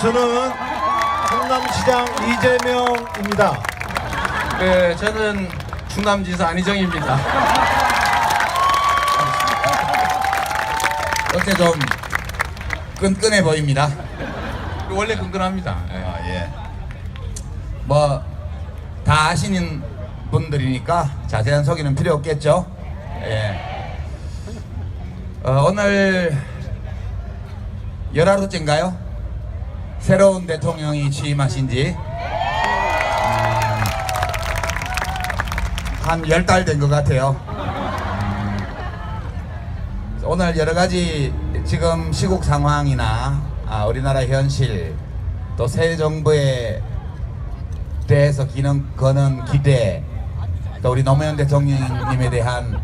저는 성남시장 이재명입니다. 네, 저는 충남지사 안희정입니다. 어째 좀 끈끈해 보입니다. 원래 끈끈합니다. 예. 뭐 다 아시는 분들이니까 자세한 소개는 필요 없겠죠. 예. 오늘 열하루째인가요? 새로운 대통령이 취임하신 지 한 10달 된 것 같아요. 오늘 여러가지 지금 시국 상황이나 우리나라 현실 또 새 정부에 대해서 거는 기대 또 우리 노무현 대통령님에 대한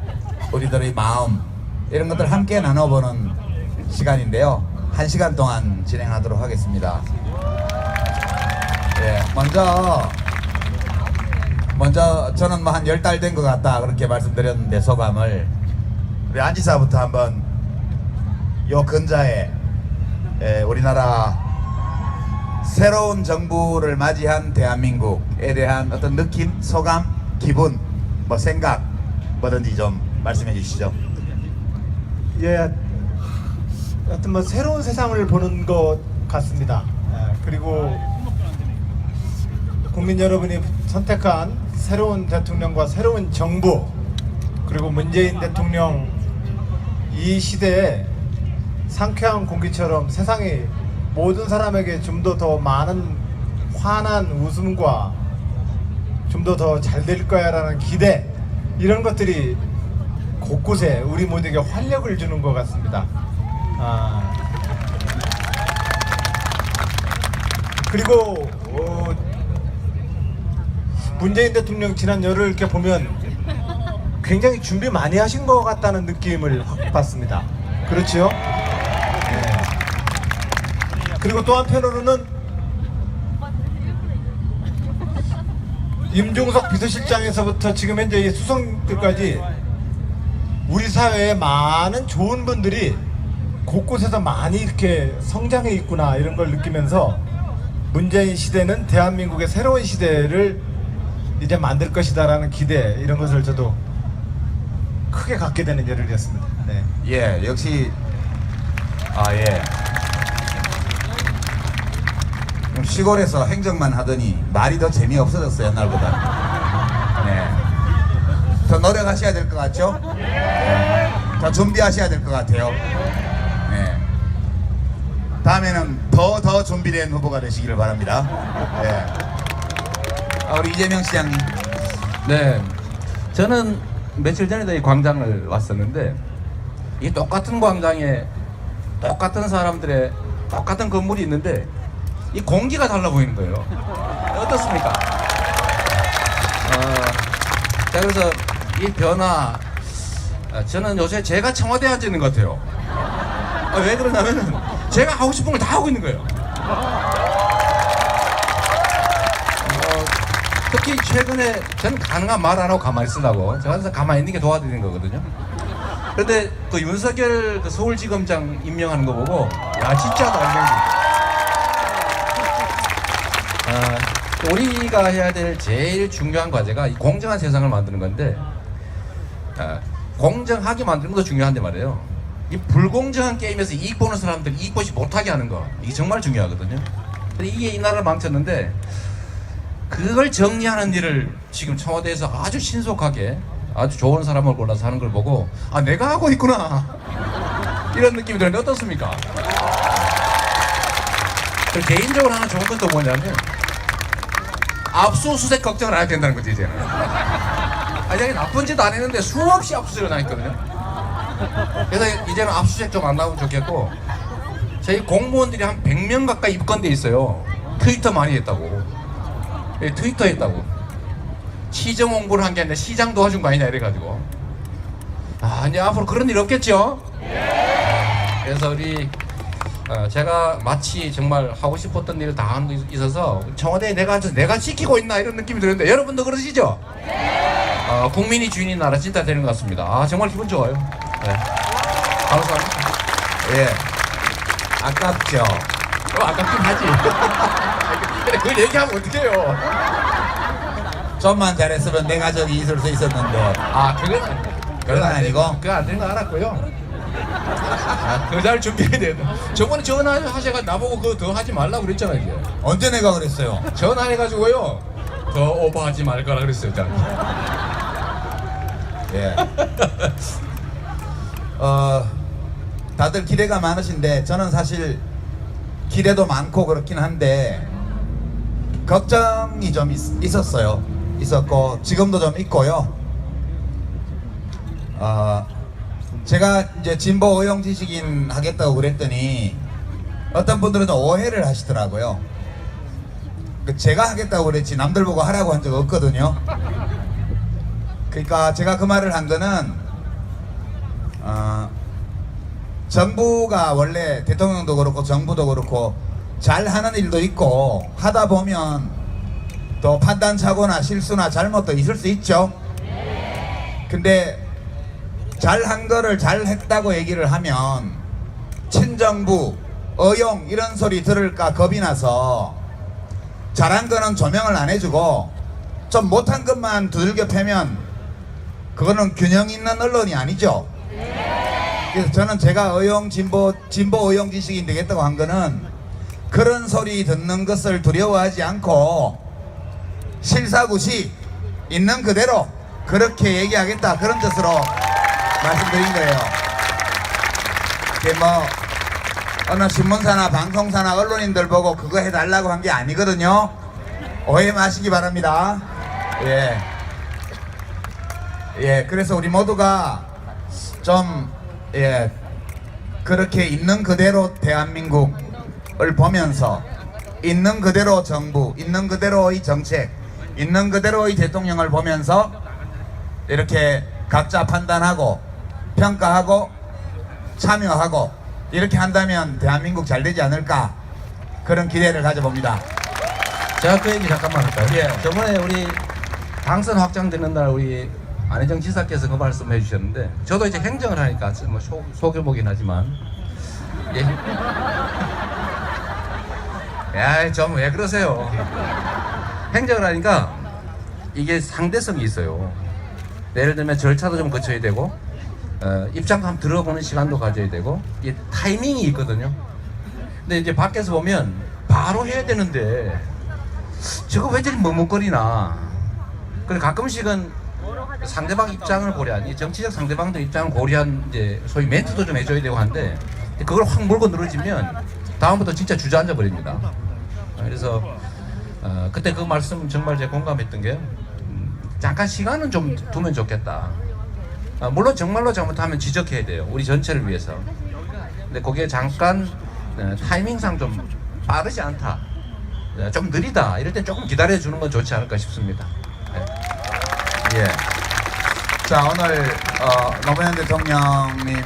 우리들의 마음 이런 것들 함께 나눠보는 시간인데요. 1시간 동안 진행하도록 하겠습니다. 예, 먼저 저는 뭐 한 10달 된 것 같다 그렇게 말씀드렸는데 소감을 우리 안 지사부터 한번 요 근자에 우리나라 새로운 정부를 맞이한 대한민국에 대한 어떤 느낌, 소감, 기분, 뭐 생각 뭐든지 좀 말씀해 주시죠. 예, 하여튼 뭐 새로운 세상을 보는 것 같습니다. 그리고 국민 여러분이 선택한 새로운 대통령과 새로운 정부 그리고 문재인 대통령 이 시대에 상쾌한 공기처럼 세상이 모든 사람에게 좀 더 많은 환한 웃음과 좀 더 잘 될 거야 라는 기대 이런 것들이 곳곳에 우리 모두에게 활력을 주는 것 같습니다. 그리고 문재인 대통령 지난 열흘 이렇게 보면 굉장히 준비 많이 하신 것 같다는 느낌을 확 받습니다. 그렇죠? 네. 그리고 또 한편으로는 임종석 비서실장에서부터 지금 현재 이 수석들까지 우리 사회에 많은 좋은 분들이 곳곳에서 많이 이렇게 성장해 있구나 이런 걸 느끼면서 문재인 시대는 대한민국의 새로운 시대를 이제 만들 것이다라는 기대 이런 것을 저도 크게 갖게 되는 열흘이었습니다. 네. 예, 역시 예. 시골에서 행정만 하더니 말이 더 재미없어졌어요 옛날보다. 네. 더 노력하셔야 될 것 같죠? 네. 더 준비하셔야 될 것 같아요. 네. 다음에는 더 준비된 후보가 되시기를 바랍니다. 네. 우리 이재명 시장님. 네, 저는 며칠 전에도 이 광장을 왔었는데 이 똑같은 광장에 똑같은 사람들의 똑같은 건물이 있는데 이 공기가 달라 보이는 거예요. 어떻습니까? 자, 그래서 이 변화 저는 요새 제가 청와대에 앉아 있는 것 같아요. 왜 그러냐면은 제가 하고 싶은 걸 다 하고 있는 거예요. 특히 최근에 저는 가능한 말 안 하고 가만히 있으라고 제가 항상 가만히 있는 게 도와드리는 거거든요. 그런데 그 윤석열 그 서울지검장 임명하는 거 보고 야 진짜 달려있네. 우리가 해야 될 제일 중요한 과제가 이 공정한 세상을 만드는 건데 공정하게 만드는 것도 중요한데 말이에요. 이 불공정한 게임에서 이익 보는 사람들 이익 보지 못하게 하는 거 이게 정말 중요하거든요. 근데 이게 이 나라를 망쳤는데 그걸 정리하는 일을 지금 청와대에서 아주 신속하게 아주 좋은 사람을 골라서 하는 걸 보고 내가 하고 있구나 이런 느낌이 드는데 어떻습니까? 개인적으로 하나 좋은 것도 뭐냐면 압수수색 걱정을 안 해도 된다는 거지 이제는. 이게 나쁜 짓도 안 했는데 수없이 압수수색을 당했거든요. 그래서 이제는 압수수색 좀 안 나오면 좋겠고 저희 공무원들이 한 100명 가까이 입건돼 있어요. 트위터 많이 했다고. 트위터 했다고. 시정 홍보를 한 게 아니라 시장 도와준 거 아니냐 이래가지고 이제 앞으로 그런 일 없겠죠? 그래서 우리 제가 마치 정말 하고 싶었던 일을 다 하는 게 있어서 청와대에 내가 앉아서 내가 지키고 있나 이런 느낌이 드는데 여러분도 그러시죠? 국민이 주인인 나라 진짜 되는 것 같습니다. 정말 기분 좋아요. 네. 감사합니다. 예. 아깝죠. 아깝긴 하지. 근데 그걸 얘기하면 어떡해요. 좀만 잘했으면 내 가족이 있을 수 있었는데. 아, 그건 아니고. 그건 아니고? 그건 안 되는 거 알았고요. 더 잘 준비해야 돼요. 저번에 전화하셔가 나보고 그거 더 하지 말라고 그랬잖아요. 이제. 언제 내가 그랬어요? 전화해가지고요. 더 오버하지 말 거라 그랬어요. 저한테. 예. 다들 기대가 많으신데 저는 사실 기대도 많고 그렇긴 한데 걱정이 좀 있었고 지금도 좀 있고요. 제가 이제 진보 의용 지식인 하겠다고 그랬더니 어떤 분들은 좀 오해를 하시더라고요. 제가 하겠다고 그랬지 남들 보고 하라고 한 적 없거든요. 그러니까 제가 그 말을 한 거는 정부가 원래 대통령도 그렇고 정부도 그렇고 잘하는 일도 있고 하다 보면 또 판단착오나 실수나 잘못도 있을 수 있죠. 근데 잘한 거를 잘했다고 얘기를 하면 친정부, 어용 이런 소리 들을까 겁이 나서 잘한 거는 조명을 안 해주고 좀 못한 것만 두들겨 패면 그거는 균형 있는 언론이 아니죠. 그래서 저는 제가 진보 의용 지식인 되겠다고 한 거는 그런 소리 듣는 것을 두려워하지 않고 실사구시 있는 그대로 그렇게 얘기하겠다 그런 뜻으로 말씀드린 거예요. 이게 뭐 어느 신문사나 방송사나 언론인들 보고 그거 해달라고 한 게 아니거든요. 오해 마시기 바랍니다. 예, 그래서 우리 모두가 좀 그렇게 있는 그대로 대한민국을 보면서 있는 그대로 정부, 있는 그대로의 정책, 있는 그대로의 대통령을 보면서 이렇게 각자 판단하고 평가하고 참여하고 이렇게 한다면 대한민국 잘 되지 않을까 그런 기대를 가져봅니다. 제가 그 얘기 잠깐만 할까요? 예. 저번에 우리 당선 확정되는 날 우리 안혜정 지사께서 그 말씀해 주셨는데 저도 이제 행정을 하니까 뭐 소규모긴 하지만 예. 야, 좀 왜 그러세요? 행정을 하니까 이게 상대성이 있어요. 예를 들면 절차도 좀 거쳐야 되고 입장도 한번 들어보는 시간도 가져야 되고 이 타이밍이 있거든요. 근데 이제 밖에서 보면 바로 해야 되는데 저거 왜 저리 머뭇거리나. 그래 가끔씩은 상대방 입장을 고려한 이 정치적 상대방도 입장을 고려한 이제 소위 멘트도 좀 해줘야 되고 한데 그걸 확 물고 늘어지면 다음부터 진짜 주저앉아 버립니다. 그래서 그때 그 말씀 정말 제가 공감했던 게 잠깐 시간은 좀 두면 좋겠다. 물론 정말로 잘못하면 지적해야 돼요. 우리 전체를 위해서. 근데 그게 잠깐 타이밍상 좀 빠르지 않다. 좀 느리다. 이럴 땐 조금 기다려주는 건 좋지 않을까 싶습니다. 예. 자, 오늘 노무현 대통령님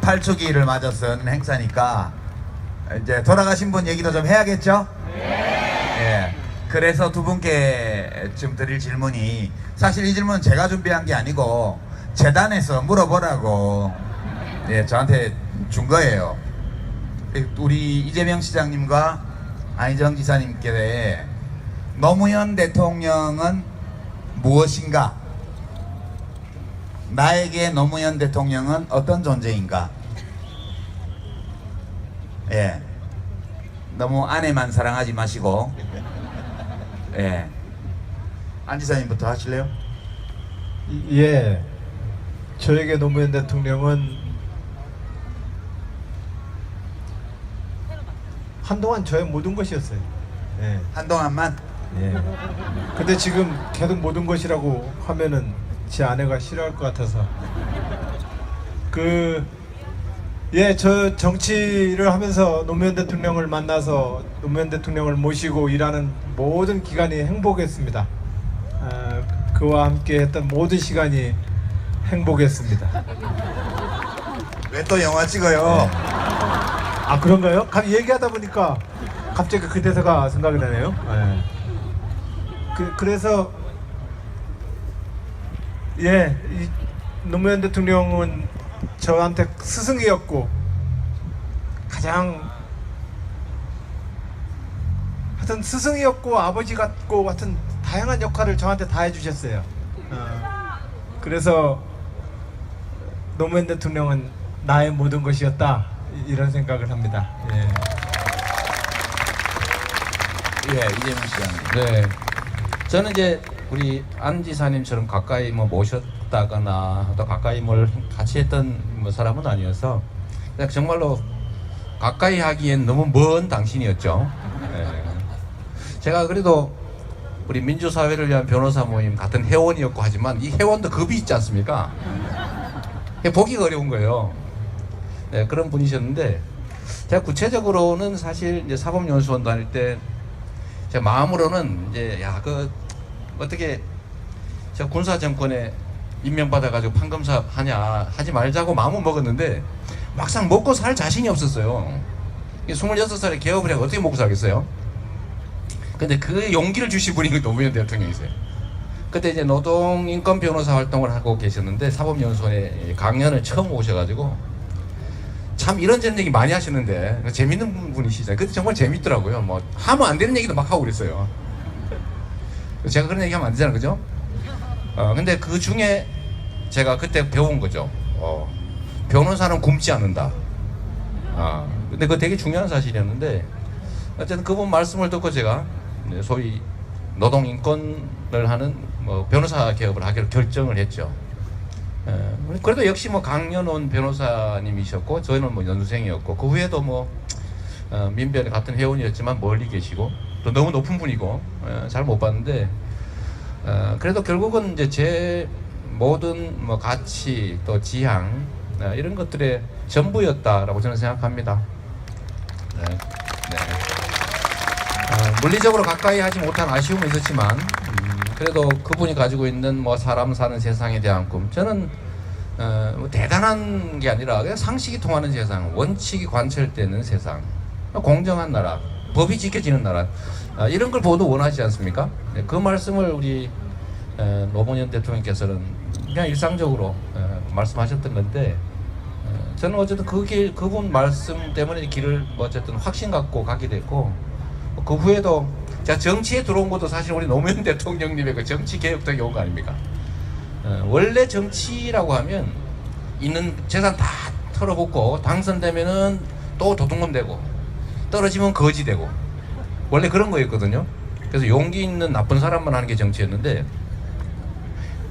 8주기를 맞아선 행사니까 이제 돌아가신 분 얘기도 좀 해야겠죠? 예. 그래서 두 분께 지금 드릴 질문이 사실 이 질문은 제가 준비한 게 아니고 재단에서 물어보라고 저한테 준 거예요. 우리 이재명 시장님과 안희정 지사님께 노무현 대통령은 무엇인가? 나에게 노무현 대통령은 어떤 존재인가? 예. 너무 아내만 사랑하지 마시고 안 지사님부터 하실래요? 예. 저에게 노무현 대통령은 한동안 저의 모든 것이었어요. 예. 한동안만? 예. 근데 지금 계속 모든 것이라고 하면은 제 아내가 싫어할 것 같아서 저 정치를 하면서 노무현 대통령을 만나서 노무현 대통령을 모시고 일하는 모든 기간이 행복했습니다. 그와 함께 했던 모든 시간이 행복했습니다. 왜 또 영화 찍어요? 아, 그런가요? 얘기하다 보니까 갑자기 그 대사가 생각이 나네요. 그래서 이 노무현 대통령은 저한테 스승이었고 가장 하여튼 스승이었고 아버지 같고 하여튼 다양한 역할을 저한테 다 해주셨어요. 그래서 노무현 대통령은 나의 모든 것이었다 이런 생각을 합니다. 예. 예, 이재명 씨는. 네. 저는 이제 우리 안 지사님처럼 가까이 뭐 모셨다거나 또 가까이 뭘 같이 했던 뭐 사람은 아니어서 그냥 정말로 가까이 하기엔 너무 먼 당신이었죠. 네. 제가 그래도 우리 민주사회를 위한 변호사 모임 같은 회원이었고 하지만 이 회원도 급이 있지 않습니까? 보기가 어려운 거예요. 네, 그런 분이셨는데 제가 구체적으로는 사실 이제 사법연수원 다닐 때 제 마음으로는 이제 야 그 어떻게 저 군사 정권에 임명받아가지고 판검사 하냐 하지 말자고 마음은 먹었는데 막상 먹고 살 자신이 없었어요. 26살에 개업을 해서 어떻게 먹고 살겠어요? 근데 그 용기를 주신 분이 그 노무현 대통령이세요. 그때 이제 노동인권 변호사 활동을 하고 계셨는데 사법연수원에 강연을 처음 오셔가지고 참 이런저런 얘기 많이 하시는데 재밌는 분이시잖아요. 그때 정말 재밌더라고요. 뭐 하면 안 되는 얘기도 막 하고 그랬어요. 제가 그런 얘기 하면 안 되잖아요, 그죠? 근데 그 중에 제가 그때 배운 거죠. 변호사는 굶지 않는다. 근데 그거 되게 중요한 사실이었는데 어쨌든 그분 말씀을 듣고 제가 소위 노동인권을 하는 뭐 변호사 개업을 하기로 결정을 했죠. 그래도 역시 뭐 강연원 변호사님이셨고 저희는 뭐 연수생이었고 그 후에도 뭐 민변의 같은 회원이었지만 멀리 계시고 또 너무 높은 분이고 잘 못 봤는데 그래도 결국은 이제 제 모든 뭐 가치 또 지향 이런 것들의 전부였다라고 저는 생각합니다. 네. 물리적으로 가까이 하지 못한 아쉬움은 있었지만 그래도 그분이 가지고 있는 뭐 사람 사는 세상에 대한 꿈 저는 뭐 대단한 게 아니라 그냥 상식이 통하는 세상, 원칙이 관철되는 세상, 공정한 나라, 법이 지켜지는 나라 이런 걸 모두 원하지 않습니까? 네, 그 말씀을 우리 노무현 대통령께서는 그냥 일상적으로 말씀하셨던 건데 저는 어쨌든 그분 말씀 때문에 길을 뭐 어쨌든 확신 갖고 가게 됐고 그 후에도 제가 정치에 들어온 것도 사실 우리 노무현 대통령님의 그 정치 개혁 덕에 온 거 아닙니까? 원래 정치라고 하면 있는 재산 다 털어붓고 당선되면은 또 도둑놈 되고 떨어지면 거지 되고 원래 그런 거였거든요. 그래서 용기 있는 나쁜 사람만 하는 게 정치였는데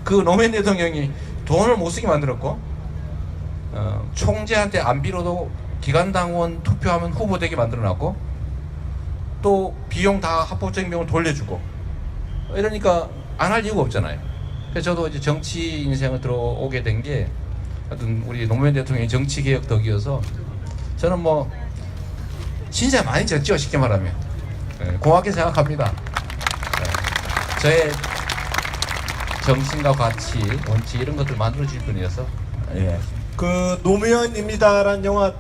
그 노무현 대통령이 돈을 못 쓰게 만들었고 총재한테 안 빌어도 기관당원 투표하면 후보 되게 만들어놨고 또 비용 다 합법적인 비용을 돌려주고 이러니까 안 할 이유가 없잖아요. 그래서 저도 이제 정치 인생을 들어오게 된 게 하여튼 우리 노무현 대통령의 정치 개혁 덕이어서 저는 뭐 진짜 많이 졌죠, 쉽게 말하면. 고맙게 생각합니다. 저의 정신과 가치, 원칙 이런 것들 만들어질 분이어서. 예. 그 노무현입니다라는 영화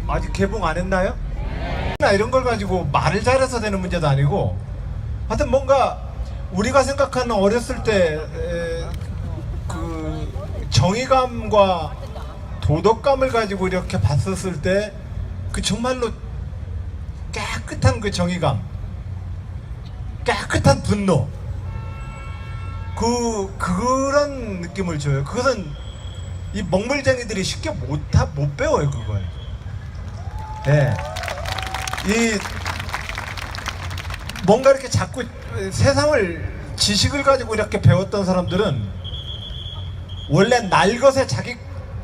아직 개봉 안 했나요? 이런 걸 가지고 말을 잘해서 되는 문제도 아니고 하여튼 뭔가 우리가 생각하는 어렸을 때 그 정의감과 도덕감을 가지고 이렇게 봤었을 때 그 정말로 깨끗한 그 정의감, 깨끗한 분노 그런 느낌을 줘요. 그것은 이 먹물쟁이들이 쉽게 못 배워요, 그걸. 예. 이 뭔가 이렇게 자꾸 세상을 지식을 가지고 이렇게 배웠던 사람들은 원래 날 것에 자기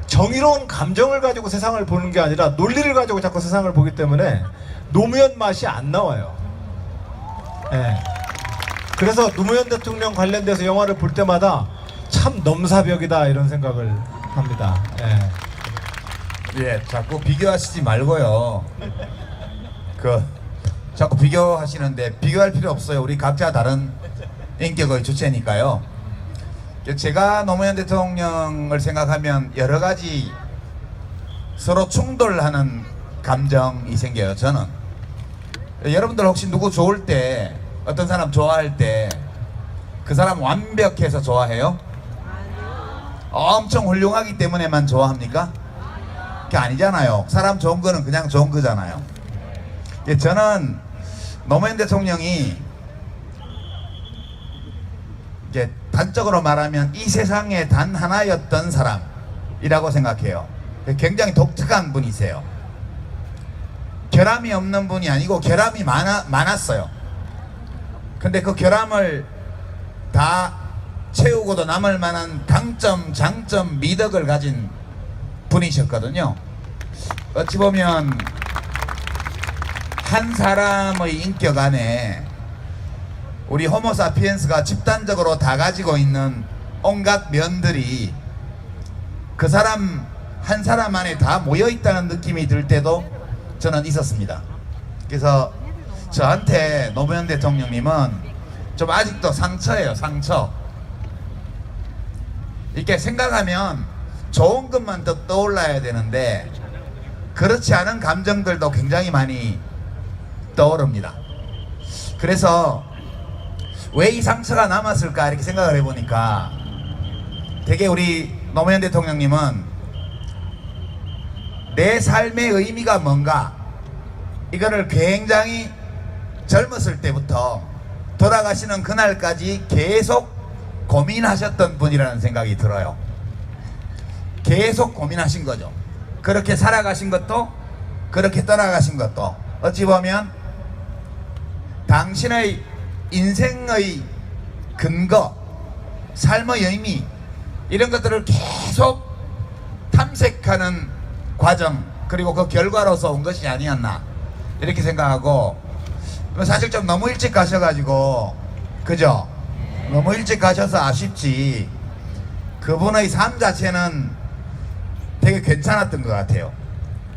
정의로운 감정을 가지고 세상을 보는 게 아니라 논리를 가지고 자꾸 세상을 보기 때문에 노무현 맛이 안 나와요. 예. 그래서 노무현 대통령 관련돼서 영화를 볼 때마다 참 넘사벽이다 이런 생각을 합니다. 예, 자꾸 비교하시지 말고요. 자꾸 비교하시는데 비교할 필요 없어요. 우리 각자 다른 인격의 주체니까요. 제가 노무현 대통령을 생각하면 여러 가지 서로 충돌하는 감정이 생겨요. 저는 여러분들 혹시 누구 좋을 때 어떤 사람 좋아할 때 그 사람 완벽해서 좋아해요? 엄청 훌륭하기 때문에만 좋아합니까? 그게 아니잖아요. 사람 좋은 거는 그냥 좋은 거잖아요. 저는 노무현 대통령이 이제 단적으로 말하면 이 세상에 단 하나였던 사람이라고 생각해요. 굉장히 독특한 분이세요. 결함이 없는 분이 아니고 결함이 많았어요. 근데 그 결함을 다 채우고도 남을 만한 강점, 장점, 미덕을 가진 분이셨거든요. 어찌 보면 한 사람의 인격 안에 우리 호모사피엔스가 집단적으로 다 가지고 있는 온갖 면들이 그 사람 한 사람 안에 다 모여 있다는 느낌이 들 때도 저는 있었습니다. 그래서 저한테 노무현 대통령님은 좀 아직도 상처예요. 상처. 이렇게 생각하면 좋은 것만 더 떠올라야 되는데 그렇지 않은 감정들도 굉장히 많이 떠오릅니다. 그래서 왜 이 상처가 남았을까 이렇게 생각을 해보니까 되게 우리 노무현 대통령님은 내 삶의 의미가 뭔가 이거를 굉장히 젊었을 때부터 돌아가시는 그날까지 계속 고민하셨던 분이라는 생각이 들어요. 계속 고민하신 거죠. 그렇게 살아가신 것도 그렇게 떠나가신 것도 어찌 보면 당신의 인생의 근거, 삶의 의미 이런 것들을 계속 탐색하는 과정 그리고 그 결과로서 온 것이 아니었나 이렇게 생각하고 사실 좀 너무 일찍 가셔가지고 그죠? 너무 일찍 가셔서 아쉽지 그분의 삶 자체는 되게 괜찮았던 것 같아요.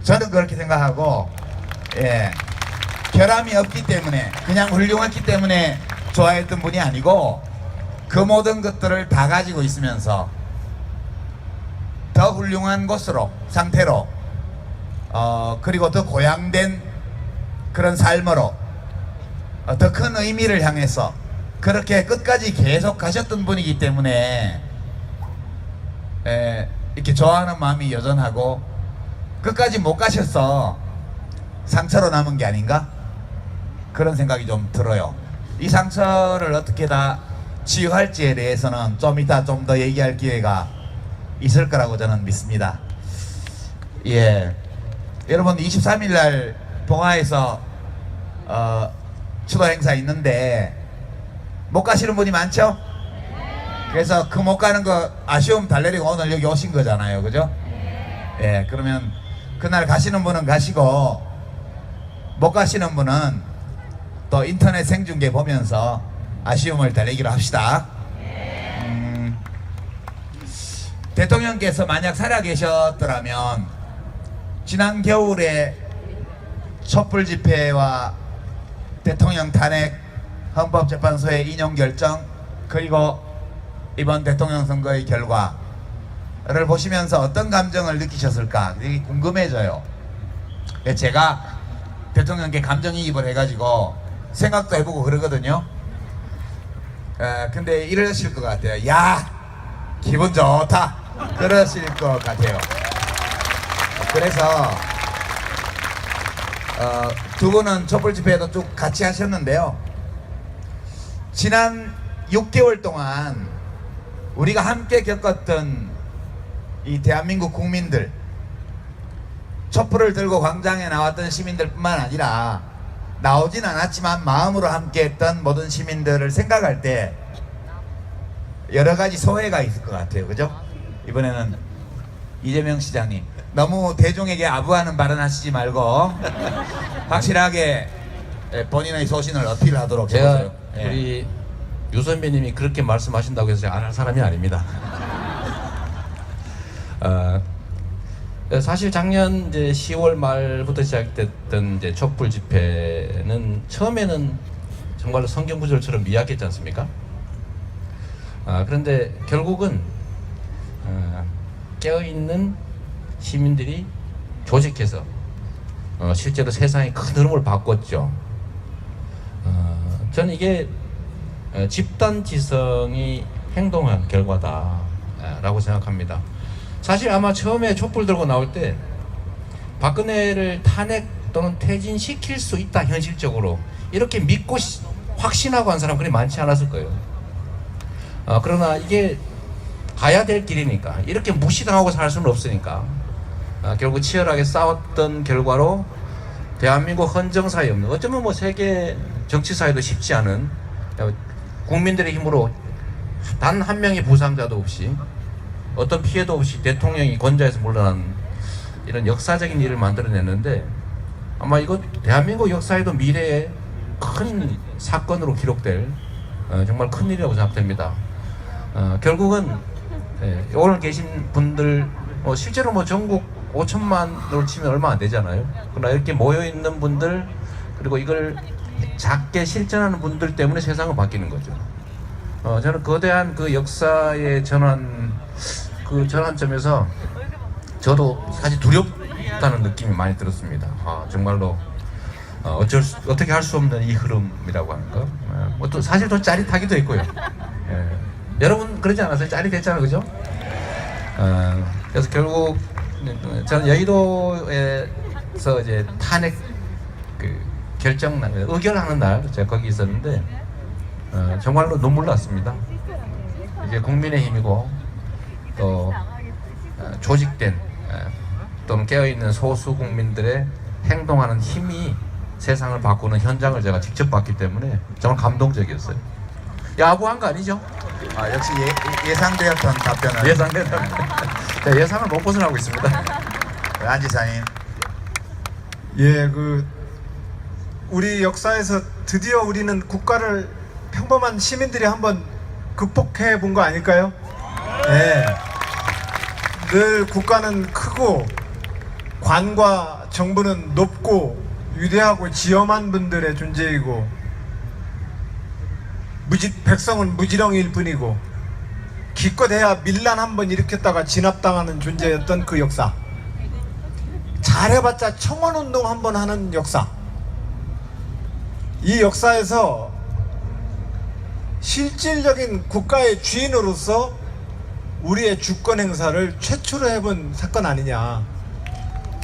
저는 그렇게 생각하고 예, 결함이 없기 때문에 그냥 훌륭했기 때문에 좋아했던 분이 아니고 그 모든 것들을 다 가지고 있으면서 더 훌륭한 곳으로 상태로 그리고 더 고양된 그런 삶으로 더 큰 의미를 향해서 그렇게 끝까지 계속 가셨던 분이기 때문에 이렇게 좋아하는 마음이 여전하고 끝까지 못 가셔서 상처로 남은 게 아닌가 그런 생각이 좀 들어요. 이 상처를 어떻게 다 치유할지에 대해서는 좀 이따 좀 더 얘기할 기회가 있을 거라고 저는 믿습니다. 예, 여러분 23일 날 봉화에서 추도 행사 있는데 못 가시는 분이 많죠? 그래서 그 못 가는 거 아쉬움 달래리고 오늘 여기 오신 거잖아요, 그죠? 예, 그러면 그날 가시는 분은 가시고 못 가시는 분은 또 인터넷 생중계 보면서 아쉬움을 달래기로 합시다. 대통령께서 만약 살아계셨더라면 지난 겨울에 촛불 집회와 대통령 탄핵 헌법재판소의 인용 결정 그리고 이번 대통령 선거의 결과를 보시면서 어떤 감정을 느끼셨을까 되게 궁금해져요. 제가 대통령께 감정이입을 해가지고 생각도 해보고 그러거든요. 근데 이러실 것 같아요. 야, 기분 좋다 그러실 것 같아요. 그래서 두 분은 촛불 집회에도 쭉 같이 하셨는데요. 지난 6개월 동안 우리가 함께 겪었던 이 대한민국 국민들, 촛불을 들고 광장에 나왔던 시민들뿐만 아니라 나오진 않았지만 마음으로 함께했던 모든 시민들을 생각할 때 여러 가지 소회가 있을 것 같아요. 그죠? 이번에는 이재명 시장님 너무 대중에게 아부하는 발언 하시지 말고 확실하게 본인의 소신을 어필하도록 제가 해보세요. 예. 우리 유 선배님이 그렇게 말씀하신다고 해서 제가 안 할 사람이 아닙니다. 사실 작년 이제 10월 말부터 시작됐던 이제 촛불 집회는 처음에는 정말로 성경 구절처럼 미약했지 않습니까? 그런데 결국은 깨어있는 시민들이 조직해서 실제로 세상의 큰 흐름을 바꿨죠. 저는 이게 집단지성이 행동한 결과다라고 생각합니다. 사실 아마 처음에 촛불 들고 나올 때 박근혜를 탄핵 또는 퇴진시킬 수 있다 현실적으로 이렇게 믿고 확신하고 한 사람 그리 많지 않았을 거예요. 그러나 이게 가야 될 길이니까 이렇게 무시당하고 살 수는 없으니까 결국 치열하게 싸웠던 결과로 대한민국 헌정사에 없는, 어쩌면 뭐 세계 정치사에도 쉽지 않은, 국민들의 힘으로 단 한 명의 부상자도 없이 어떤 피해도 없이 대통령이 권좌에서 물러난 이런 역사적인 일을 만들어냈는데, 아마 이거 대한민국 역사에도 미래에 큰 사건으로 기록될 정말 큰 일이라고 생각됩니다. 결국은 오늘 계신 분들 실제로 뭐 전국 5천만으로 치면 얼마 안 되잖아요. 그러나 이렇게 모여 있는 분들, 그리고 이걸 작게 실천하는 분들 때문에 세상은 바뀌는 거죠. 저는 거대한 그 역사의 그 전환점에서 저도 사실 두렵다는 느낌이 많이 들었습니다. 정말로 어떻게 할 수 없는 이 흐름이라고 하는가. 또 사실 또 짜릿하기도 했고요. 여러분 그러지 않았어요? 짜릿했잖아요, 그죠? 그래서 결국 저는 여의도에서 이제 탄핵 의결하는 날 제가 거기 있었는데 정말로 눈물 났습니다. 이제 국민의힘이고 또 조직된 또는 깨어있는 소수 국민들의 행동하는 힘이 세상을 바꾸는 현장을 제가 직접 봤기 때문에 정말 감동적이었어요. 야구한 거 아니죠? 역시 예상되었던 답변을. 예상되었던 예상을 못 벗어나고 있습니다. 안 지사님. 예, 우리 역사에서 드디어 우리는 국가를 평범한 시민들이 한번 극복해 본 거 아닐까요? 예. 늘 국가는 크고 관과 정부는 높고 위대하고 지엄한 분들의 존재이고 백성은 무지렁이일 뿐이고 기껏해야 밀란 한번 일으켰다가 진압당하는 존재였던 그 역사, 잘해봤자 청원운동 한번 하는 역사, 이 역사에서 실질적인 국가의 주인으로서 우리의 주권 행사를 최초로 해본 사건 아니냐.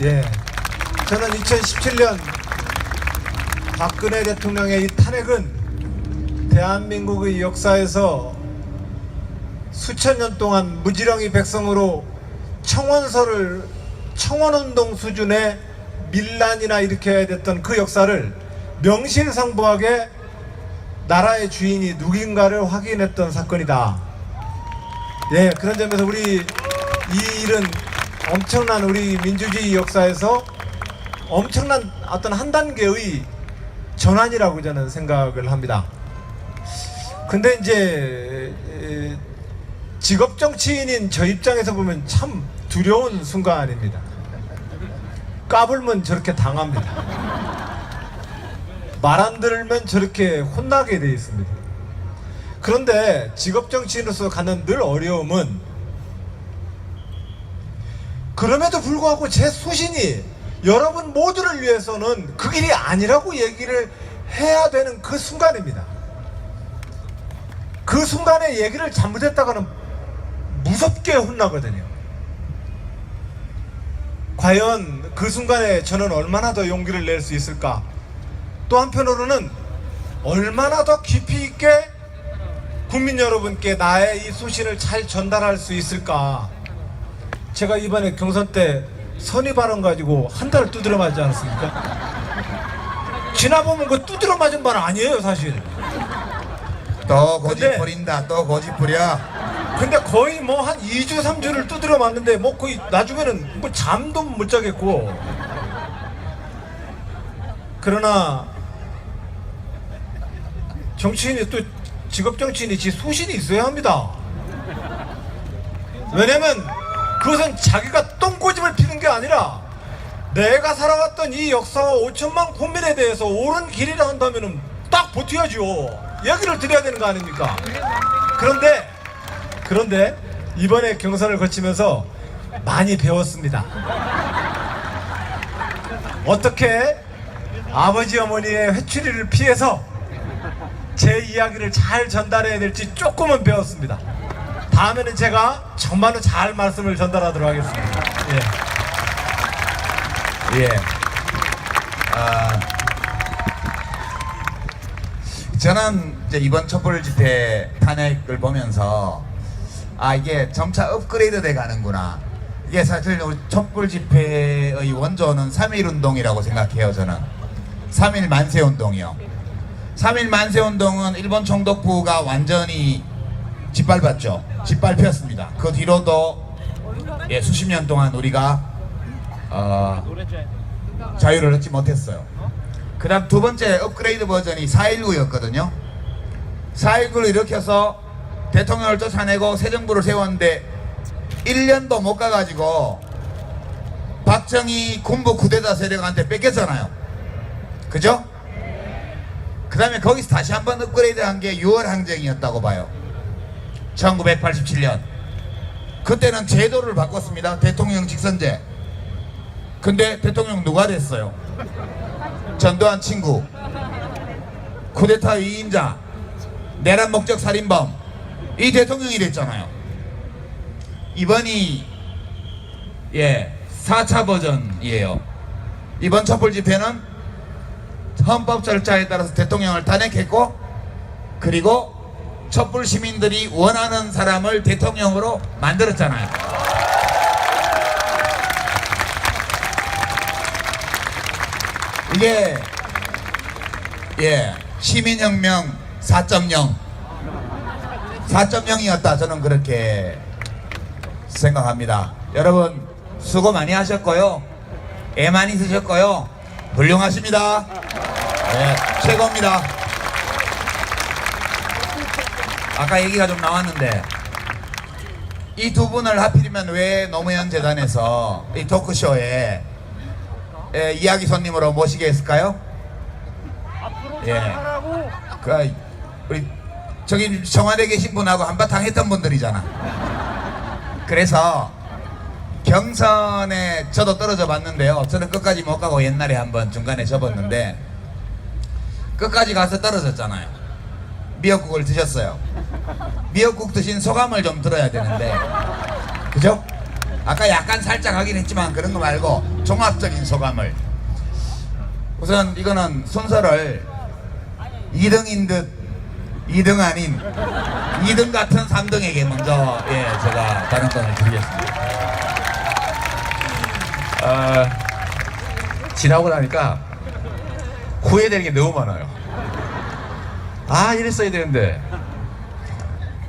예, 저는 2017년 박근혜 대통령의 이 탄핵은 대한민국의 역사에서 수천 년 동안 무지렁이 백성으로 청원운동 수준의 밀란이나 일으켜야 됐던 그 역사를 명실상부하게 나라의 주인이 누군가를 확인했던 사건이다. 예, 그런 점에서 이 일은 엄청난 우리 민주주의 역사에서 엄청난 어떤 한 단계의 전환이라고 저는 생각을 합니다. 근데 이제 직업 정치인인 저 입장에서 보면 참 두려운 순간입니다. 까불면 저렇게 당합니다. 말 안 들으면 저렇게 혼나게 돼 있습니다. 그런데 직업 정치인으로서 갖는 늘 어려움은, 그럼에도 불구하고 제 소신이 여러분 모두를 위해서는 그 길이 아니라고 얘기를 해야 되는 그 순간입니다. 그 순간에 얘기를 잘못했다가는 무섭게 혼나거든요. 과연 그 순간에 저는 얼마나 더 용기를 낼 수 있을까? 또 한편으로는 얼마나 더 깊이 있게 국민 여러분께 나의 이 소신을 잘 전달할 수 있을까? 제가 이번에 경선 때 선의 발언 가지고 한 달 두드려 맞지 않았습니까? 지나보면 그 두드려 맞은 말 아니에요, 사실. 또 고집 부린다. 또 고집 부려. 근데 거의 뭐 한 2주 3주를 두드려 맞는데 뭐 거의 나중에는 뭐 잠도 못 자겠고. 그러나 정치인이 또 직업 정치인이 지 소신이 있어야 합니다. 왜냐면 그것은 자기가 똥꼬집을 피는 게 아니라 내가 살아왔던 이 역사와 5천만 국민에 대해서 옳은 길이라 한다면은 딱 버텨야죠. 얘기를 드려야 되는 거 아닙니까? 그런데 이번에 경선을 거치면서 많이 배웠습니다. 어떻게 아버지 어머니의 회초리를 피해서 제 이야기를 잘 전달해야 될지 조금은 배웠습니다. 다음에는 제가 정말로 잘 말씀을 전달하도록 하겠습니다. 저는 이제 이번 촛불 집회 탄핵을 보면서 아 이게 점차 업그레이드 돼 가는구나. 이게 사실 우리 촛불 집회의 원조는 3.1 운동이라고 생각해요. 저는 3.1 만세 운동이요. 3.1 만세 운동은 일본 총독부가 완전히 짓밟았죠. 짓밟혔습니다. 그 뒤로도 예, 수십 년 동안 우리가 자유를 얻지 못했어요. 그 다음 두 번째 업그레이드 버전이 4.19였거든요. 4.19를 일으켜서 대통령을 쫓아내고 새 정부를 세웠는데 1년도 못 가가지고 박정희 군부 쿠데타 세력한테 뺏겼잖아요. 그죠? 그 다음에 거기서 다시 한번 업그레이드 한 게 6월 항쟁이었다고 봐요. 1987년. 그때는 제도를 바꿨습니다. 대통령 직선제. 근데 대통령 누가 됐어요? 전두환 친구, 쿠데타 위임자, 내란 목적 살인범, 이 대통령이 됐잖아요. 이번이 예 4차 버전이에요. 이번 촛불 집회는 헌법 절차에 따라서 대통령을 탄핵했고, 그리고 촛불 시민들이 원하는 사람을 대통령으로 만들었잖아요. 이게 예 시민혁명 4.0 4.0이었다 저는 그렇게 생각합니다. 여러분 수고 많이 하셨고요. 애 많이 쓰셨고요. 훌륭하십니다. 네, 최고입니다. 아까 얘기가 좀 나왔는데 이 두 분을 하필이면 왜 노무현 재단에서 이 토크쇼에 이야기 손님으로 모시게 했을까요? 예. 그 우리 저기 청와대 계신 분하고 한바탕 했던 분들이잖아. 그래서 경선에 저도 떨어져 봤는데요. 저는 끝까지 못 가고 옛날에 한번 중간에 접었는데 끝까지 가서 떨어졌잖아요. 미역국을 드셨어요. 미역국 드신 소감을 좀 들어야 되는데, 그죠? 아까 약간 살짝 하긴 했지만 그런 거 말고 종합적인 소감을. 우선 이거는 순서를 2등인 듯 2등 아닌 2등 같은 3등에게 먼저 예 제가 발언권을 드리겠습니다. 지나고 나니까 후회되는 게 너무 많아요. 아 이랬어야 되는데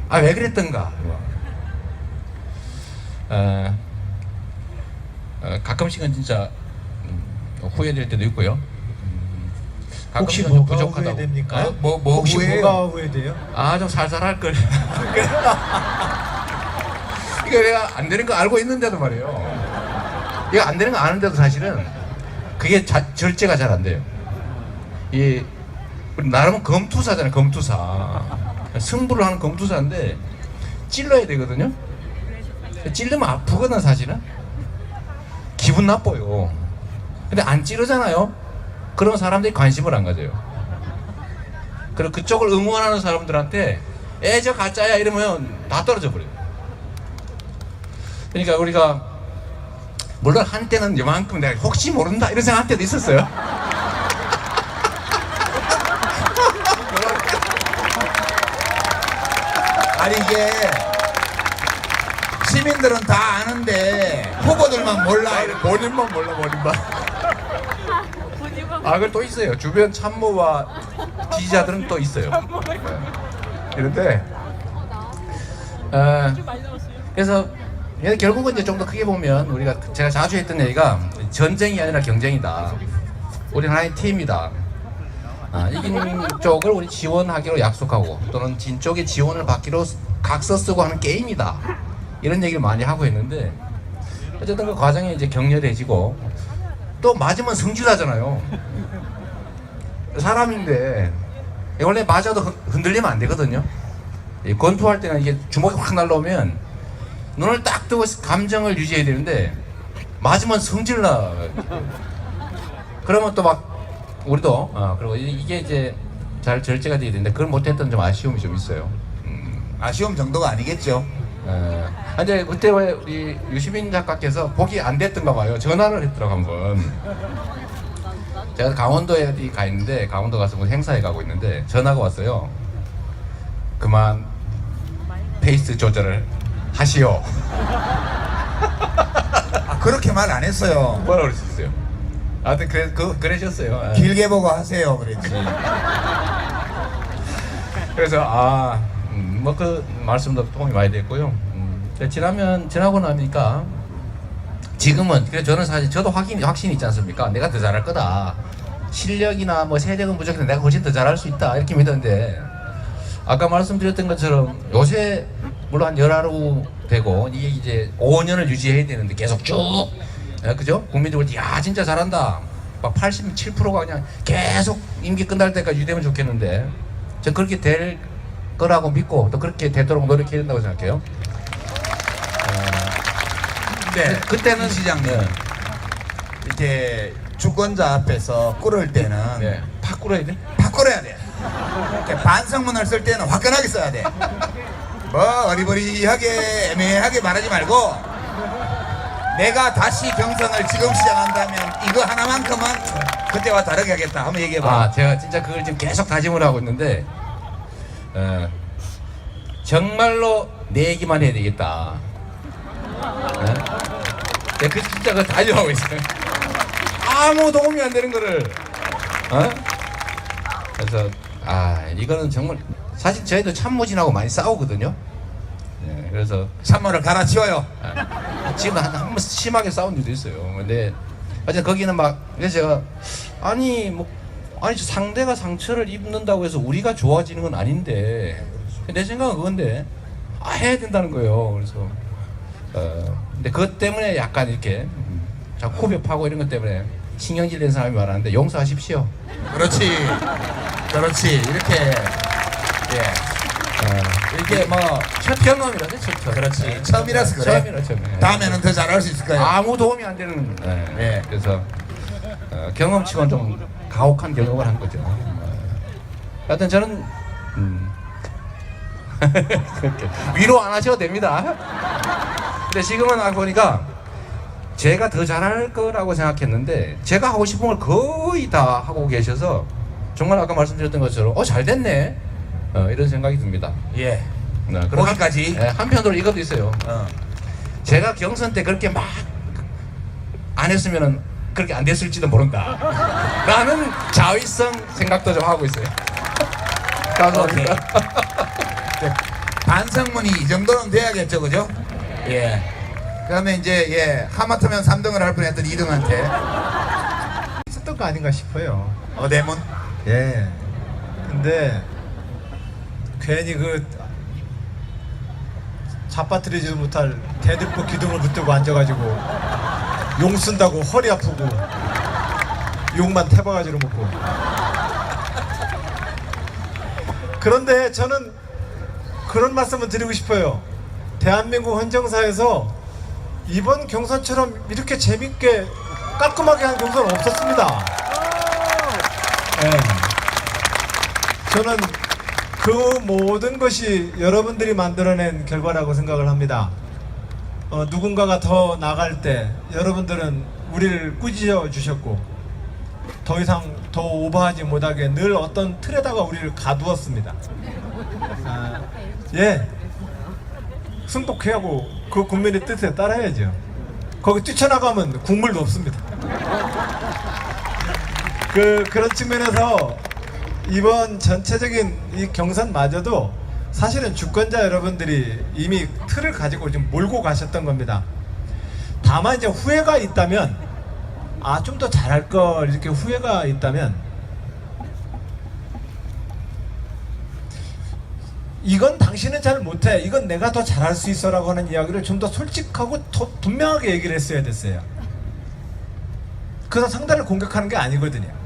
아 왜 그랬던가. 가끔씩은 진짜 후회될 때도 있고요. 혹시 가끔씩은 좀 뭐가 부족하다고. 후회됩니까? 뭐 혹시 후회해요? 뭐가 후회돼요? 아 좀 살살할 걸. 이거 내가 안 되는 거 알고 있는데도 말이에요. 이거 안 되는 거 아는데도 사실은 그게 절제가 잘 안 돼요. 이 우리 나름은 검투사잖아요. 검투사. 승부를 하는 검투사인데 찔러야 되거든요. 찔르면 아프거든 사실은. 기분 나빠요. 근데 안 찌르잖아요. 그런 사람들이 관심을 안 가져요. 그리고 그쪽을 응원하는 사람들한테 저 가짜야 이러면 다 떨어져 버려요. 그러니까 우리가 물론 한때는 이만큼 내가 혹시 모른다 이런 생각 할 때도 있었어요. 아니 이게 시민들은 다 아는데 후보들만 몰라. 본인만 몰라 본인만. 아 그걸 또 있어요. 주변 참모와 지지자들은 또 있어요. 이런데 그래서 결국은 이제 좀 더 크게 보면 우리가 제가 자주 했던 얘기가 전쟁이 아니라 경쟁이다. 우리는 하나의 팀이다. 이긴 쪽을 우리 지원하기로 약속하고 또는 진 쪽의 지원을 받기로 각서 쓰고 하는 게임이다. 이런 얘기를 많이 하고 있는데 어쨌든 그 과정이 이제 격렬해지고 또 맞으면 성질나잖아요. 사람인데 원래 맞아도 흔들리면 안 되거든요. 권투할 때는 이게 주먹이 확 날라오면 눈을 딱 뜨고 감정을 유지해야 되는데 맞으면 성질나. 그러면 또 막 우리도 그리고 이게 이제 잘 절제가 돼야 되는데 그걸 못했던 좀 아쉬움이 좀 있어요. 아쉬움 정도가 아니겠죠. 근데 그때 왜 우리 유시민 작가께서 보기 안 됐던가 봐요. 전화를 했더라고 한번. 제가 강원도에 어디 가 있는데 강원도 가서 무슨 행사에 가고 있는데 전화가 왔어요. 그만 페이스 조절을 하시오. 아, 그렇게 말 안 했어요. 뭐라 그러셨어요? 아무튼 그러셨어요. 길게 보고 하세요 그랬지. 그래서 뭐 그 말씀도 도움이 많이 됐고요. 지나고 나니까 지금은 그래서 저는 사실 저도 확신이 있지 않습니까? 내가 더 잘할 거다. 실력이나 뭐 세력은 부족해도 내가 훨씬 더 잘할 수 있다 이렇게 믿었는데 아까 말씀드렸던 것처럼 요새 물론 한 열하루 되고 이게 이제 5년을 유지해야 되는데 계속 쭉 그죠? 국민들이 야 진짜 잘한다. 막 87%가 그냥 계속 임기 끝날 때까지 유지되면 좋겠는데 저 그렇게 될 거라고 믿고 또 그렇게 되도록 노력해야 된다고 생각해요. 근데 그때는 이 시장님 네. 이렇게 주권자 앞에서 꿇을 때는 네. 팍 꿇어야 돼? 팍 꿇어야 돼. 이렇게 반성문을 쓸 때는 화끈하게 써야 돼. 뭐 어리버리하게 애매하게 말하지 말고 내가 다시 경선을 지금 시작한다면 이거 하나만큼은 그때와 다르게 하겠다 한번 얘기해봐. 제가 진짜 그걸 지금 계속 다짐을 하고 있는데 정말로 내 얘기만 해야 되겠다. 그 진짜 그걸 달려가고 있어요. 아무 도움이 안 되는 거를. 그래서 이거는 정말 사실 저희도 참모진하고 많이 싸우거든요. 그래서 참모를 갈아치워요. 지금 한번 심하게 싸운 일도 있어요. 근데 하여튼 거기는 막 그래서 제가 아니 저 상대가 상처를 입는다고 해서 우리가 좋아지는 건 아닌데 내 생각은 그건데 해야 된다는 거예요. 그래서 근데 그것 때문에 약간 이렇게 자꾸 코뼈 파고 이런 것 때문에 신경질 낸 사람이 많았는데 용서하십시오. 그렇지 이렇게 이게 뭐 첫 경험이라서 첫 그렇지 처음이라서 그래. 처음이라. 다음에는 더 잘할 수 있을 거예요. 아무 도움이 안 되는. 그래서 경험치고는 좀 가혹한 경험을 한 거죠. 하여튼 저는 그렇게 위로 안 하셔도 됩니다. 근데 지금은 보니까 제가 더 잘할 거라고 생각했는데 제가 하고 싶은 걸 거의 다 하고 계셔서 정말 아까 말씀드렸던 것처럼 잘 됐네 이런 생각이 듭니다. 예. 그리고 거기까지. 한편으로 이것도 있어요. 제가 경선 때 그렇게 막 안 했으면은 그렇게 안 됐을지도 모른다 라는 자위성 생각도 좀 하고 있어요. 감사합니다. 반성문이 이 정도는 돼야겠죠, 그죠? 예. 그다음에 이제 하마터면 3등을 할 뻔했던 2등한테 있었던 거 아닌가 싶어요. 대문. 예. 근데 괜히 그 잡아뜨리지도 못할 대들보 기둥을 붙들고 앉아가지고 용 쓴다고 허리 아프고 욕만 태바가지로 먹고. 그런데 저는 그런 말씀을 드리고 싶어요. 대한민국 헌정사에서 이번 경선처럼 이렇게 재밌게 깔끔하게 한 경선은 없었습니다. 예. 저는 그 모든 것이 여러분들이 만들어낸 결과라고 생각을 합니다. 누군가가 더 나갈 때 여러분들은 우리를 꾸짖어 주셨고 더 이상 더 오버하지 못하게 늘 어떤 틀에다가 우리를 가두었습니다. 승복해야 하고 그 국민의 뜻에 따라야죠. 거기 뛰쳐나가면 국물도 없습니다. 그런 측면에서 이번 전체적인 이 경선마저도 사실은 주권자 여러분들이 이미 틀을 가지고 좀 몰고 가셨던 겁니다. 다만 이제 후회가 있다면 좀 더 잘할 걸 이렇게 후회가 있다면 이건 당신은 잘 못해 이건 내가 더 잘할 수 있어 라고 하는 이야기를 좀 더 솔직하고 더 분명하게 얘기를 했어야 됐어요. 그래서 상대를 공격하는 게 아니거든요.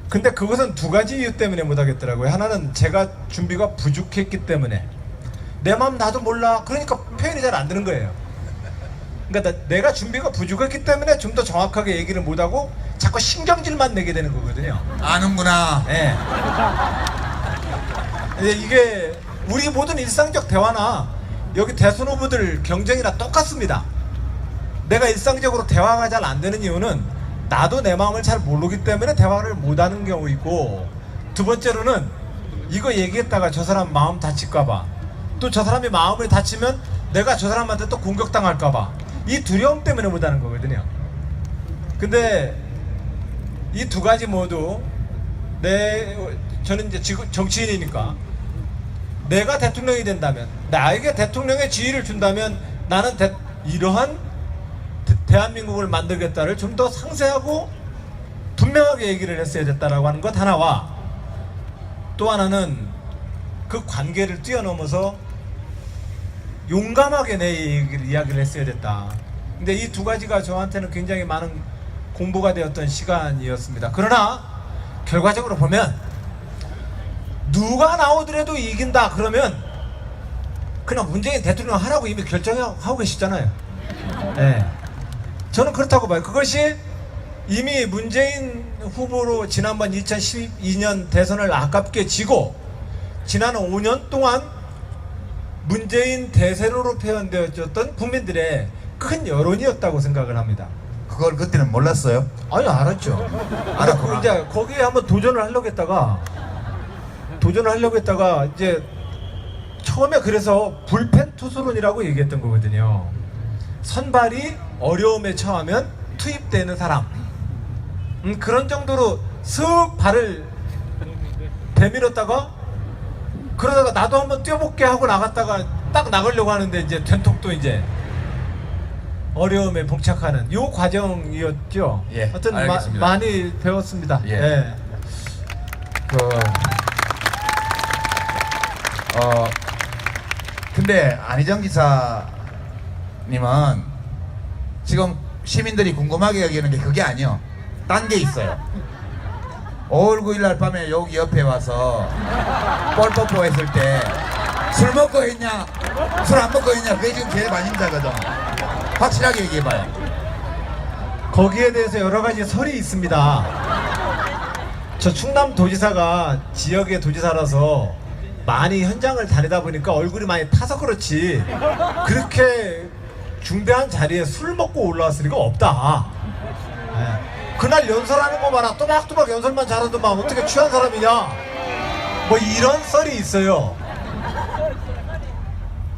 근데 그것은 두 가지 이유 때문에 못하겠더라고요. 하나는 제가 준비가 부족했기 때문에 내 마음 나도 몰라 그러니까 표현이 잘 안 되는 거예요. 그러니까 내가 준비가 부족했기 때문에 좀 더 정확하게 얘기를 못하고 자꾸 신경질만 내게 되는 거거든요. 아는구나. 네. 이게 우리 모든 일상적 대화나 여기 대선 후보들 경쟁이나 똑같습니다. 내가 일상적으로 대화가 잘 안 되는 이유는 나도 내 마음을 잘 모르기 때문에 대화를 못하는 경우 있고, 두 번째로는 이거 얘기했다가 저 사람 마음 다칠까봐, 또 저 사람이 마음을 다치면 내가 저 사람한테 또 공격당할까봐, 이 두려움 때문에 못하는 거거든요. 근데 이 두 가지 모두 저는 이제 지금 정치인이니까 내가 대통령이 된다면, 나에게 대통령의 지위를 준다면 나는 이러한 대한민국을 만들겠다를 좀 더 상세하고 분명하게 얘기를 했어야 됐다라고 하는 것 하나와, 또 하나는 그 관계를 뛰어넘어서 용감하게 내 이야기를 했어야 됐다. 근데 이 두 가지가 저한테는 굉장히 많은 공부가 되었던 시간이었습니다. 그러나 결과적으로 보면 누가 나오더라도 이긴다 그러면 그냥 문재인 대통령 하라고 이미 결정하고 계시잖아요. 네. 저는 그렇다고 봐요. 그것이 이미 문재인 후보로 지난번 2012년 대선을 아깝게 지고 지난 5년 동안 문재인 대세로로 표현되어졌던 국민들의 큰 여론이었다고 생각을 합니다. 그걸 그때는 몰랐어요? 아니, 알았죠. 알았고 이제 거기에 한번 도전을 하려고 했다가 이제 처음에 그래서 불펜 투수론이라고 얘기했던 거거든요. 선발이 어려움에 처하면 투입되는 사람, 그런 정도로 슥 발을 내밀었다가 그러다가 나도 한번 뛰어볼게 하고 나갔다가 딱 나가려고 하는데 이제 된톡도 이제 어려움에 봉착하는 요 과정이었죠. 예, 하여튼 알겠습니다. 많이 배웠습니다. 예. 예. 근데 안희정 지사님은 지금 시민들이 궁금하게 여기는 게 그게 아니요. 딴 게 있어요. 5월 9일 날 밤에 여기 옆에 와서 뻘뽀뽀 했을 때 술 먹고 했냐 술 안 먹고 했냐, 그게 지금 제일 관심사거든. 확실하게 얘기해봐요. 거기에 대해서 여러 가지 설이 있습니다. 저 충남 도지사가 지역의 도지사라서 많이 현장을 다니다 보니까 얼굴이 많이 타서 그렇지 그렇게 중대한 자리에 술 먹고 올라왔을 리가 없다. 네. 그날 연설하는 거 봐라. 또박또박 연설만 잘하더만 어떻게 취한 사람이냐, 뭐 이런 썰이 있어요.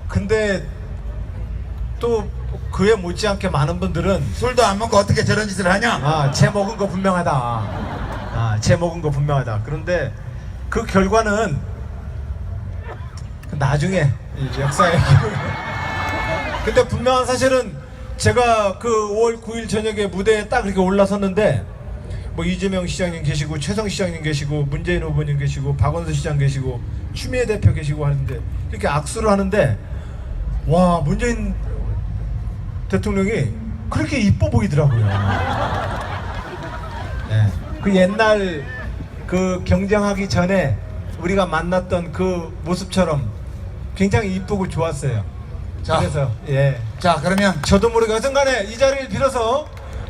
근데 또 그에 못지않게 많은 분들은 술도 안 먹고 어떻게 저런 짓을 하냐? 쟤 먹은 거 분명하다. 쟤 먹은 거 분명하다. 그런데 그 결과는 나중에 이제 역사에 근데 분명한 사실은 제가 그 5월 9일 저녁에 무대에 딱 이렇게 올라섰는데 뭐 이재명 시장님 계시고 최성 시장님 계시고 문재인 후보님 계시고 박원순 시장 계시고 추미애 대표 계시고 하는데 이렇게 악수를 하는데, 와, 문재인 대통령이 그렇게 이뻐 보이더라고요. 네. 그 옛날 그 경쟁하기 전에 우리가 만났던 그 모습처럼 굉장히 이쁘고 좋았어요. 자, 그래서 예. 자, 그러면 저도 모르게 어쨌간에 이 자리를 빌어서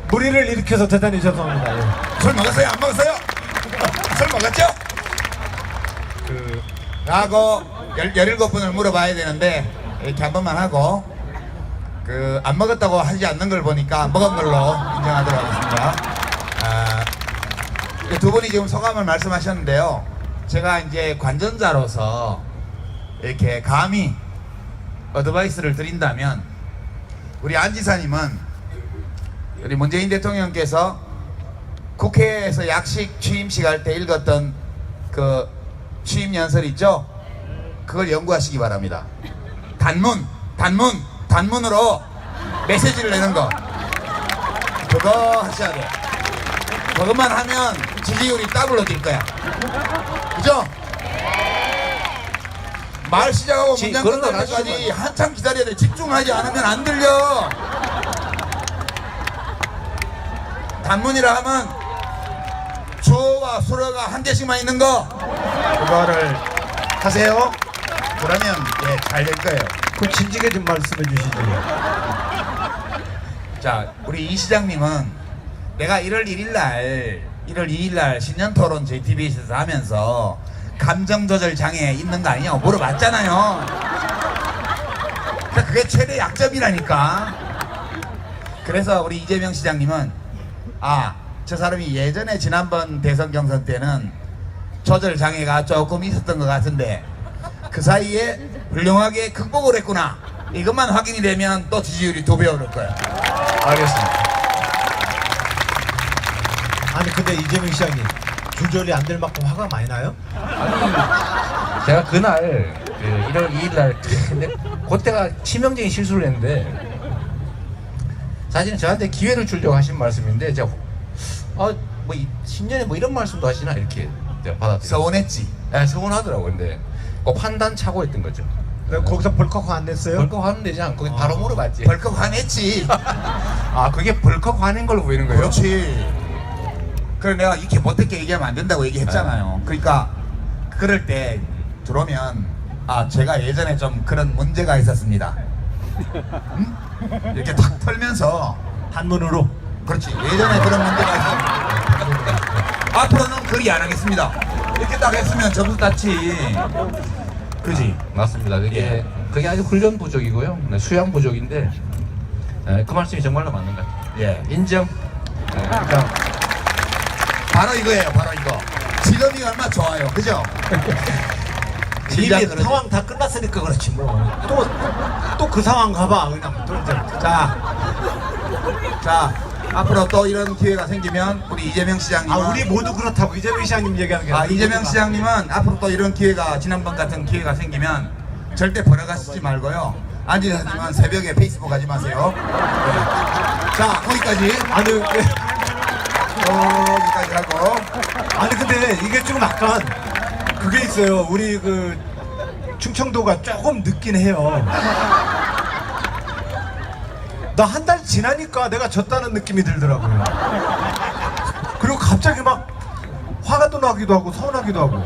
무리를 일으켜서 대단히 죄송합니다. 예. 술 먹었어요? 안 먹었어요? 술 먹었죠? 하고 17분을 물어봐야 되는데 이렇게 한 번만 하고 안 먹었다고 하지 않는 걸 보니까 먹은 걸로 인정하도록 하겠습니다. 두 분이 지금 소감을 말씀하셨는데요. 제가 이제 관전자로서 이렇게 감히 어드바이스를 드린다면, 우리 안 지사님은 우리 문재인 대통령께서 국회에서 약식 취임식 할 때 읽었던 그 취임 연설 있죠? 그걸 연구하시기 바랍니다. 단문으로 메시지를 내는 거, 그거 하셔야 돼요. 그것만 하면 지지율이 더블로 뛸 거야. 그죠? 말 시작하고 문장 끝날 때까지 한참 기다려야 돼. 집중하지 않으면 안 들려. 단문이라 하면 주어와 수어가 한 개씩만 있는 거, 그거를 하세요. 그러면 잘 될 거예요. 그 진지하게 좀 말씀해 주시죠. 자, 우리 이 시장님은 내가 1월 2일 날 신년토론 JTBC에서 하면서 감정조절 장애 있는 거 아니냐고 물어봤잖아요. 그러니까 그게 최대 약점이라니까. 그래서 우리 이재명 시장님은 저 사람이 예전에 지난번 대선 경선 때는 조절 장애가 조금 있었던 것 같은데 그 사이에 훌륭하게 극복을 했구나. 이것만 확인이 되면 또 지지율이 2배 오를 거야. 알겠습니다. 아니 근데 이재명 시장님 조절이 안 될 만큼 화가 많이 나요? 제가 그날 1월 2일 날 근데 그때가 치명적인 실수를 했는데 사실은 저한테 기회를 주려고 하신 말씀인데 제가 뭐 신년에 뭐 이런 말씀도 하시나 이렇게 제가 받았어요. 서운했지. 네, 서운하더라고요. 근데 그 판단 착오했던 거죠. 내가 거기서 벌컥 화 안 냈어요? 벌컥 화는 되지 않고 바로 물어봤지. 벌컥 화냈지. 아 그게 벌컥 화낸 걸로 보이는 거예요? 그렇지. 그래 내가 이렇게 못되게 얘기하면 안 된다고 얘기했잖아요. 그러니까 그럴 때 들어오면 제가 예전에 좀 그런 문제가 있었습니다. 응? 이렇게 탁 털면서 단문으로. 그렇지. 예전에 그런 문제가 있었는데 앞으로는 그리 안 하겠습니다. 이렇게 딱 했으면 점수 땄지. 그지? 맞습니다. 그게 아주 훈련 부족이고요. 네, 수양 부족인데 그 말씀이 정말로 맞는 것 같아요. 예. 인정. 그러니까 바로 이거예요. 바로 이거. 지금이 얼마나 좋아요. 그죠? 이미 그러지. 상황 다 끝났으니까 그렇지 뭐. 또 그 상황 가봐 그냥 또 이제. 자 앞으로 또 이런 기회가 생기면 우리 이재명 시장님 우리 모두 그렇다고 이재명 시장님 얘기하는 게 아니라 이재명 시장님은 앞으로 또 이런 기회가 지난번 같은 기회가 생기면 절대 버려가시지 말고요. 안지사님은 새벽에 페이스북 하지 마세요. 네. 자 거기까지 아니 여기까지 하고 아니 근데 이게 좀 약간 그게 있어요. 우리 그 충청도가 조금 늦긴 해요. 나 한 달 지나니까 내가 졌다는 느낌이 들더라고요. 그리고 갑자기 막 화가 또 나기도 하고 서운하기도 하고.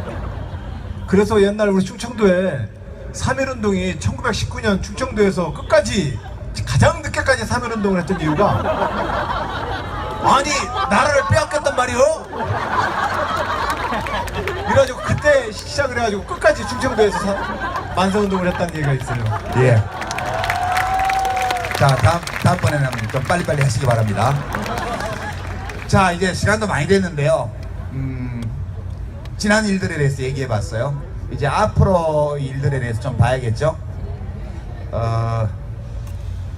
그래서 옛날 우리 충청도에 3.1운동이 1919년 충청도에서 끝까지 가장 늦게까지 3.1운동을 했던 이유가 아니 나라를 빼앗겼단 말이요. 그래가지고 그때 시작을 해가지고 끝까지 충청도에서 만세운동을 했다는 얘기가 있어요. 예. 자 다음번에는 좀 빨리빨리 하시기 바랍니다. 자 이제 시간도 많이 됐는데요. 지난 일들에 대해서 얘기해봤어요. 이제 앞으로 일들에 대해서 좀 봐야겠죠.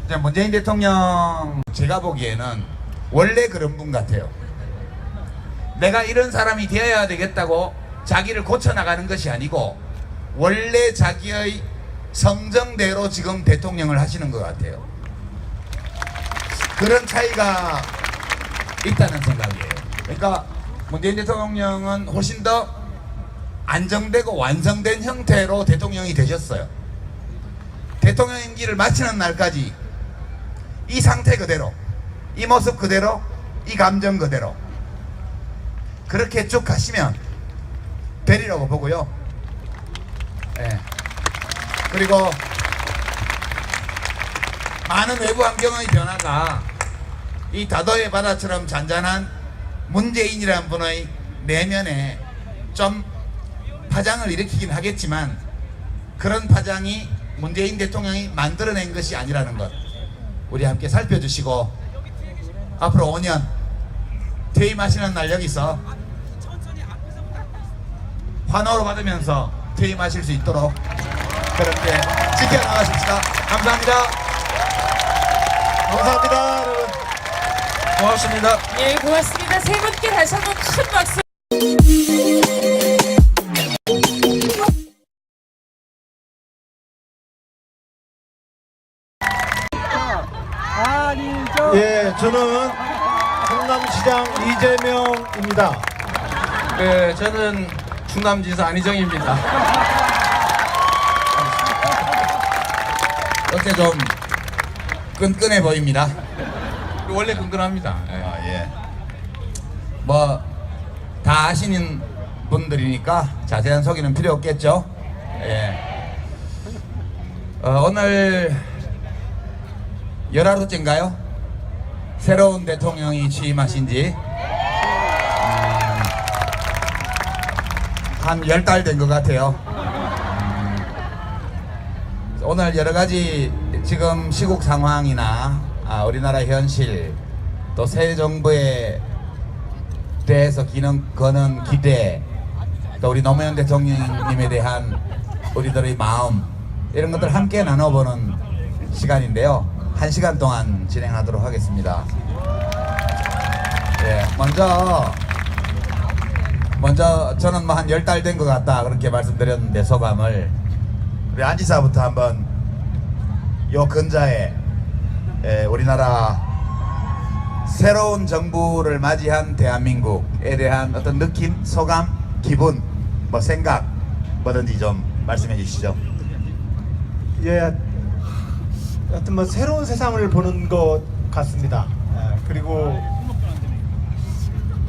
이제 문재인 대통령 제가 보기에는 원래 그런 분 같아요. 내가 이런 사람이 되어야 되겠다고 자기를 고쳐나가는 것이 아니고 원래 자기의 성정대로 지금 대통령을 하시는 것 같아요. 그런 차이가 있다는 생각이에요. 그러니까 문재인 대통령은 훨씬 더 안정되고 완성된 형태로 대통령이 되셨어요. 대통령 임기를 마치는 날까지 이 상태 그대로, 이 모습 그대로, 이 감정 그대로 그렇게 쭉 가시면 되리라고 보고요. 예. 그리고 많은 외부 환경의 변화가 이 다도의 바다처럼 잔잔한 문재인이라는 분의 내면에 좀 파장을 일으키긴 하겠지만 그런 파장이 문재인 대통령이 만들어낸 것이 아니라는 것 우리 함께 살펴주시고 앞으로 5년 퇴임하시는 날 여기서 환호를 받으면서 퇴임하실 수 있도록 그렇게 지켜나가십시다. 감사합니다. 감사합니다, 여러분. 고맙습니다. 예, 고맙습니다. 세 분께 다시 한번 큰 박수. 예, 저는 성남시장 이재명입니다. 네, 저는 충남지사 안희정입니다. 이렇게 좀 끈끈해 보입니다. 원래 끈끈합니다. 예. 뭐 다 아시는 분들이니까 자세한 소개는 필요 없겠죠. 예. 오늘 열하루째인가요? 새로운 대통령이 취임하신 지 한 10달 된 것 같아요. 오늘 여러 가지 지금 시국 상황이나 우리나라 현실 또 새 정부의 대해서 거는 기대, 또 우리 노무현 대통령님에 대한 우리들의 마음, 이런 것들 함께 나눠보는 시간인데요. 1시간 동안 진행하도록 하겠습니다. 예, 먼저 저는 뭐 한 10달 된 것 같다 그렇게 말씀드렸는데, 소감을 우리 안지사부터 한번 요 근자에 우리나라 새로운 정부를 맞이한 대한민국에 대한 어떤 느낌, 소감, 기분, 뭐 생각 뭐든지 좀 말씀해 주시죠. 예, 하여튼 뭐 새로운 세상을 보는 것 같습니다. 그리고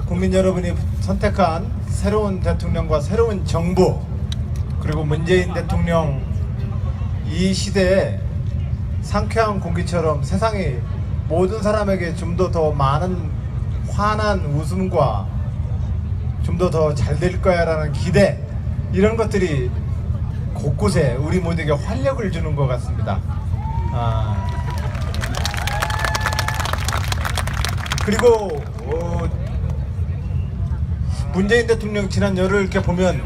국민 여러분이 선택한 새로운 대통령과 새로운 정부, 그리고 문재인 대통령, 이 시대에 상쾌한 공기처럼 세상이 모든 사람에게 좀 더 많은 환한 웃음과 좀 더 잘 될 거야 라는 기대, 이런 것들이 곳곳에 우리 모두에게 활력을 주는 것 같습니다. 그리고 문재인 대통령 지난 열흘 이렇게 보면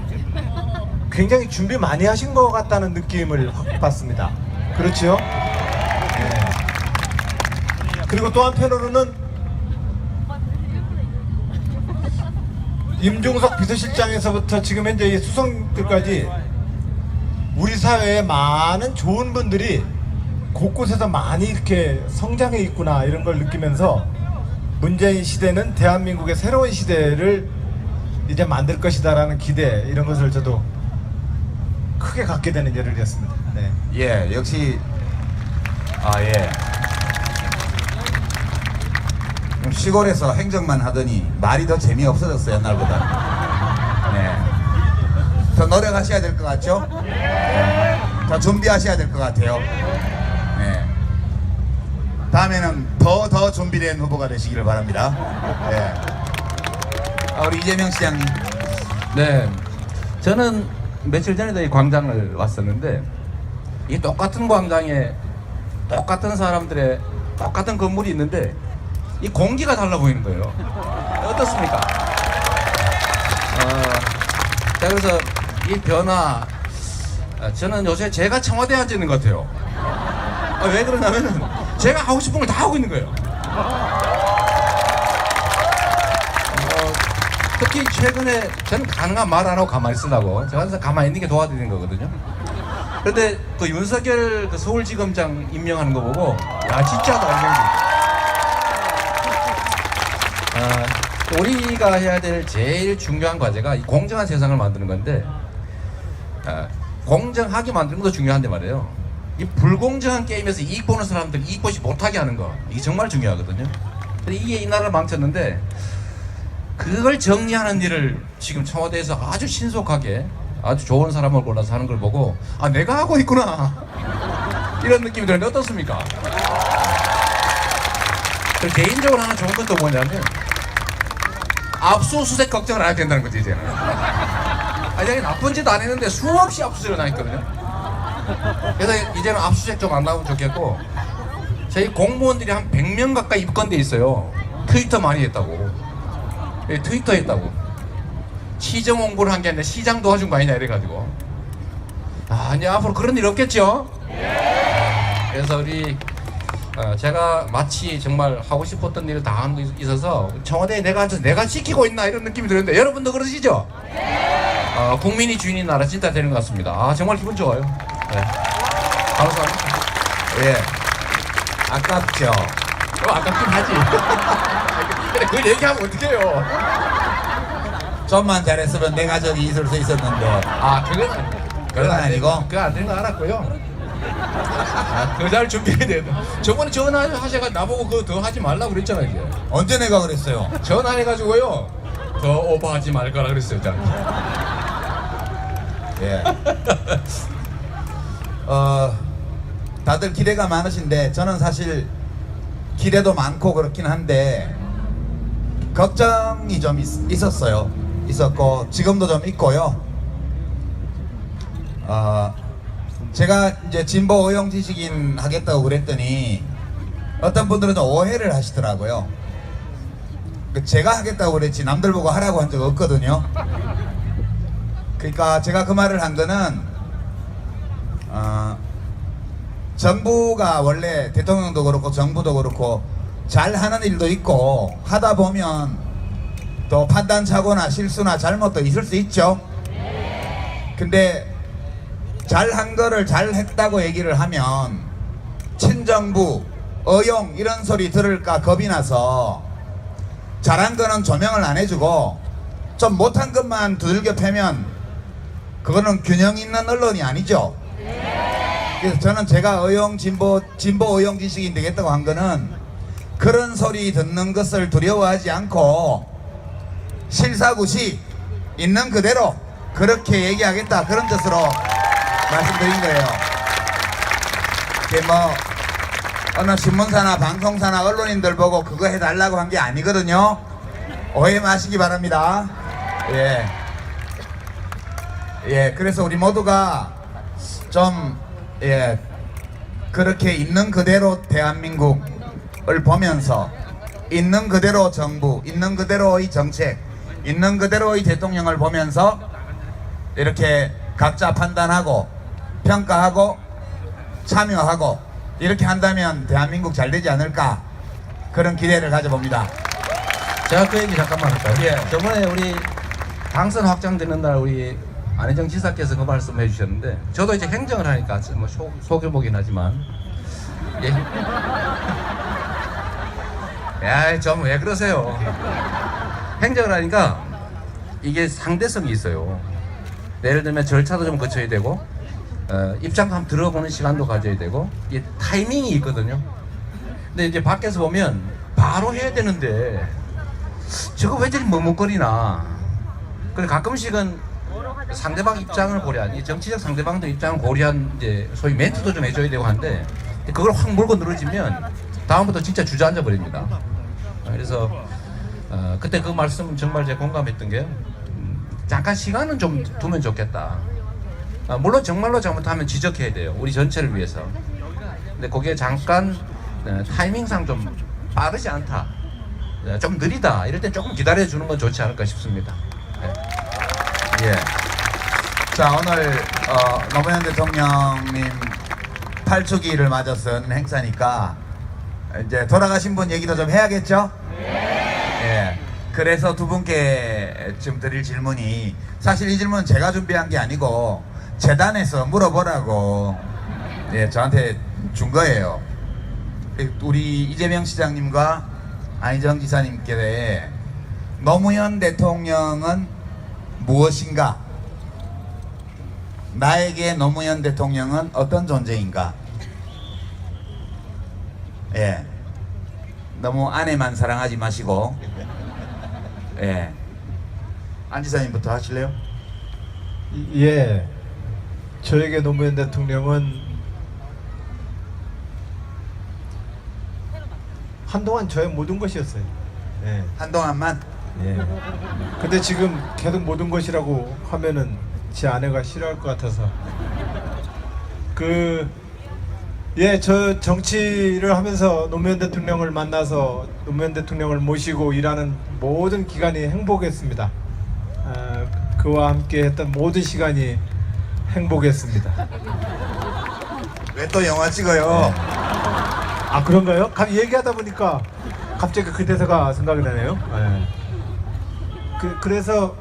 굉장히 준비 많이 하신 것 같다는 느낌을 확 받습니다. 그렇죠? 네. 그리고 또 한편으로는 임종석 비서실장에서부터 지금 현재 이 수석들까지 우리 사회에 많은 좋은 분들이 곳곳에서 많이 이렇게 성장해 있구나, 이런 걸 느끼면서 문재인 시대는 대한민국의 새로운 시대를 이제 만들 것이다라는 기대, 이런 것을 저도 크게 갖게 되는 열흘이었습니다. 네. 예, 역시 예. 시골에서 행정만 하더니 말이 더 재미없어졌어요, 옛날보다. 네. 더 노력하셔야 될 것 같죠? 네. 더 준비하셔야 될 것 같아요. 네. 다음에는 더 준비된 후보가 되시기를 바랍니다. 네. 우리 이재명 시장님. 네, 저는 며칠 전에도 이 광장을 왔었는데, 이 똑같은 광장에 똑같은 사람들의 똑같은 건물이 있는데 이 공기가 달라 보이는 거예요. 어떻습니까? 자, 그래서 이 변화, 저는 요새 제가 청와대에 앉아 있는 것 같아요. 왜 그러냐면은 제가 하고 싶은 걸 다 하고 있는 거예요. 특히 최근에 저는 가능한 말 안 하고 가만히 있으려고, 제가 항상 가만히 있는 게 도와드리는 거거든요. 그런데 그 윤석열 그 서울지검장 임명하는 거 보고, 야, 진짜다. 우리가 해야 될 제일 중요한 과제가 이 공정한 세상을 만드는 건데, 공정하게 만드는 것도 중요한데 말이에요. 이 불공정한 게임에서 이익 보는 사람들 이익 보지 못하게 하는 거, 이게 정말 중요하거든요. 근데 이게 이 나라를 망쳤는데, 그걸 정리하는 일을 지금 청와대에서 아주 신속하게 아주 좋은 사람을 골라서 하는 걸 보고, 아, 내가 하고 있구나, 이런 느낌이 드는데 어떻습니까? 그리고 개인적으로 하나 좋은 건 또 뭐냐면, 압수수색 걱정을 안 해도 된다는 거지, 이제는. 아니, 나쁜 짓 안 했는데 수없이 압수수색을 당했거든요. 그래서 이제는 압수수색 좀 안 나오면 좋겠고, 저희 공무원들이 한 100명 가까이 입건돼 있어요. 트위터 많이 했다고. 트위터 했다고. 시정 홍보를 한 게 아니라 시장 도와준 거 아니냐 이래가지고. 이제 앞으로 그런 일 없겠죠? 그래서 우리 제가 마치 정말 하고 싶었던 일을 다 하는 게 있어서 청와대에 내가 앉아서 내가 지키고 있나 이런 느낌이 드는데, 여러분도 그러시죠? 국민이 주인인 나라 진짜 되는 것 같습니다. 정말 기분 좋아요. 네. 감사합니다. 예. 아깝죠? 아깝긴 하지. 근데 그걸 얘기하면 어떡해요? 좀만 잘했으면 내 가족이 있을 수 있었는데. 그건 아니고? 그건 안 되는 거 알았고요. 그 잘 준비해야 돼요. 저번에 전화하셔가 나보고 그거 더 하지 말라고 그랬잖아요. 이제. 언제 내가 그랬어요? 전화해가지고요, 더 오버하지 말 거라 그랬어요. 예. 다들 기대가 많으신데, 저는 사실 기대도 많고 그렇긴 한데 걱정이 좀 있었고 지금도 좀 있고요. 제가 이제 진보 의용 지식인 하겠다고 그랬더니 어떤 분들은 좀 오해를 하시더라고요. 제가 하겠다고 그랬지 남들 보고 하라고 한 적 없거든요. 그러니까 제가 그 말을 한 거는 정부가 원래 대통령도 그렇고 정부도 그렇고 잘하는 일도 있고 하다 보면 또 판단착오나 실수나 잘못도 있을 수 있죠. 근데 잘한 거를 잘했다고 얘기를 하면 친정부, 어용 이런 소리 들을까 겁이 나서 잘한 거는 조명을 안 해주고 좀 못한 것만 두들겨 패면 그거는 균형 있는 언론이 아니죠. 그래서 저는 제가 진보 어용 지식인 되겠다고 한 거는 그런 소리 듣는 것을 두려워하지 않고 실사구시 있는 그대로 그렇게 얘기하겠다, 그런 뜻으로 말씀드린 거예요. 어느 신문사나 방송사나 언론인들 보고 그거 해달라고 한 게 아니거든요. 오해 마시기 바랍니다. 그래서 우리 모두가 좀 그렇게 있는 그대로 대한민국을 보면서 있는 그대로 정부, 있는 그대로의 정책, 있는 그대로의 대통령을 보면서 이렇게 각자 판단하고 평가하고 참여하고 이렇게 한다면 대한민국 잘 되지 않을까, 그런 기대를 가져봅니다. 제가 그 얘기 잠깐만 할까요? 예. 저번에 우리 당선 확정되는 날 우리 안혜정 지사께서 그 말씀해 주셨는데 저도 이제 행정을 하니까 뭐 소규모긴 하지만 야, 좀 왜 그러세요? 행정을 하니까 이게 상대성이 있어요. 예를 들면 절차도 좀 거쳐야 되고 입장도 한번 들어보는 시간도 가져야 되고 이게 타이밍이 있거든요. 근데 이제 밖에서 보면 바로 해야 되는데 저거 왜 저리 머뭇거리나. 그래 가끔씩은 상대방 입장을 고려한, 이 정치적 상대방도 입장을 고려한 이제 소위 멘트도 좀 해줘야 되고 한데 그걸 확 물고 늘어지면 다음부터 진짜 주저앉아 버립니다. 그래서 그때 그 말씀 정말 제가 공감했던 게 잠깐 시간은 좀 두면 좋겠다. 물론 정말로 잘못하면 지적해야 돼요. 우리 전체를 위해서. 근데 그게 잠깐 타이밍상 좀 빠르지 않다, 좀 느리다, 이럴 때 조금 기다려주는 건 좋지 않을까 싶습니다. 예. 자, 오늘 노무현 대통령님 8주기를 맞아선 행사니까 이제 돌아가신 분 얘기도 좀 해야겠죠? 예. 그래서 두 분께 지금 드릴 질문이, 사실 이 질문은 제가 준비한 게 아니고 재단에서 물어보라고 저한테 준 거예요. 우리 이재명 시장님과 안희정 지사님께 노무현 대통령은 무엇인가? 나에게 노무현 대통령은 어떤 존재인가? 너무 아내만 사랑하지 마시고 안 지사님부터 하실래요? 저에게 노무현 대통령은 한동안 저의 모든 것이었어요. 한동안만? 근데 지금 계속 모든 것이라고 하면은 제 아내가 싫어할 것 같아서 저 정치를 하면서 노무현 대통령을 만나서 노무현 대통령을 모시고 일하는 모든 기간이 행복했습니다. 그와 함께 했던 모든 시간이 행복했습니다. 왜 또 영화 찍어요? 아, 그런가요? 얘기하다 보니까 갑자기 그 대사가 생각이 나네요. 그래서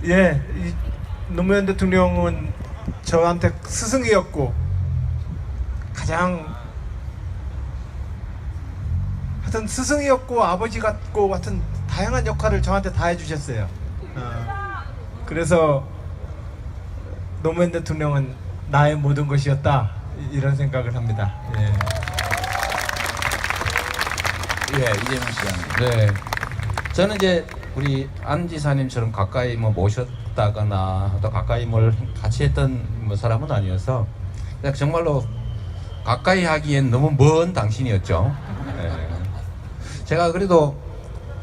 이 노무현 대통령은 저한테 스승이었고 가장 하여튼 스승이었고 아버지 같고 하여튼 다양한 역할을 저한테 다 해주셨어요. 그래서 노무현 대통령은 나의 모든 것이었다, 이런 생각을 합니다. 이재명 시장님. 네, 저는 이제 우리 안 지사님처럼 가까이 모셨다거나 또 가까이 뭘 같이 했던 사람은 아니어서 그냥 정말로 가까이 하기엔 너무 먼 당신이었죠. 제가 그래도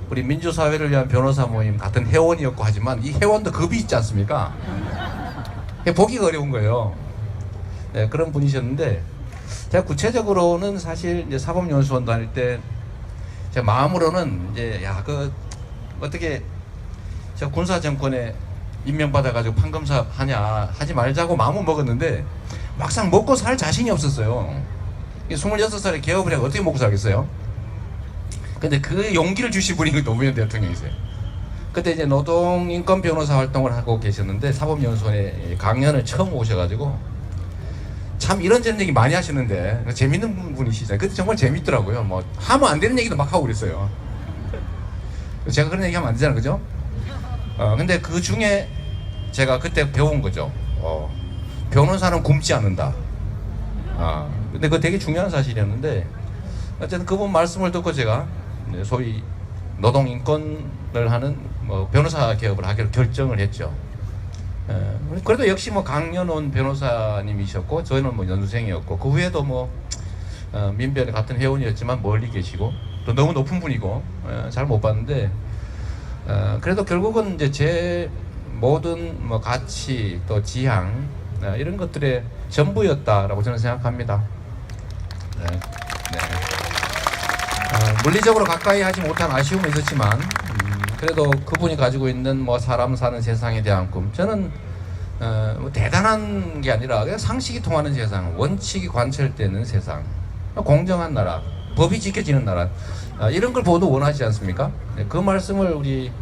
우리 민주사회를 위한 변호사 모임 같은 회원이었고 하지만 이 회원도 급이 있지 않습니까? 보기가 어려운 거예요. 그런 분이셨는데 제가 구체적으로는 사실 이제 사법연수원 다닐 때 제 마음으로는 이제 야 그 어떻게 저 군사 정권에 임명받아가지고 판검사 하냐 하지 말자고 마음은 먹었는데 막상 먹고 살 자신이 없었어요. 26살에 개업을 해서 어떻게 먹고 살겠어요? 근데 그 용기를 주신 분이 노무현 대통령이세요. 그때 이제 노동인권 변호사 활동을 하고 계셨는데 사법연수원에 강연을 처음 오셔가지고 참 이런저런 얘기 많이 하시는데 재밌는 분이시잖아요. 그때 정말 재밌더라고요. 뭐 하면 안 되는 얘기도 막 하고 그랬어요. 제가 그런 얘기 하면 안 되잖아요, 그죠? 근데 그 중에 제가 그때 배운 거죠. 변호사는 굶지 않는다. 근데 그거 되게 중요한 사실이었는데 어쨌든 그분 말씀을 듣고 제가 소위 노동인권을 하는 뭐 변호사 개업을 하기로 결정을 했죠. 그래도 역시 뭐 강연원 변호사님이셨고 저희는 뭐 연수생이었고 그 후에도 뭐 민변의 같은 회원이었지만 멀리 계시고 또 너무 높은 분이고 잘 못 봤는데 그래도 결국은 이제 제 모든 뭐 가치 또 지향 이런 것들의 전부였다라고 저는 생각합니다. 네. 물리적으로 가까이 하지 못한 아쉬움은 있었지만 그래도 그분이 가지고 있는 뭐 사람 사는 세상에 대한 꿈 저는 뭐 대단한 게 아니라 그냥 상식이 통하는 세상, 원칙이 관철되는 세상, 공정한 나라, 법이 지켜지는 나라 이런 걸 모두 원하지 않습니까? 그 말씀을 우리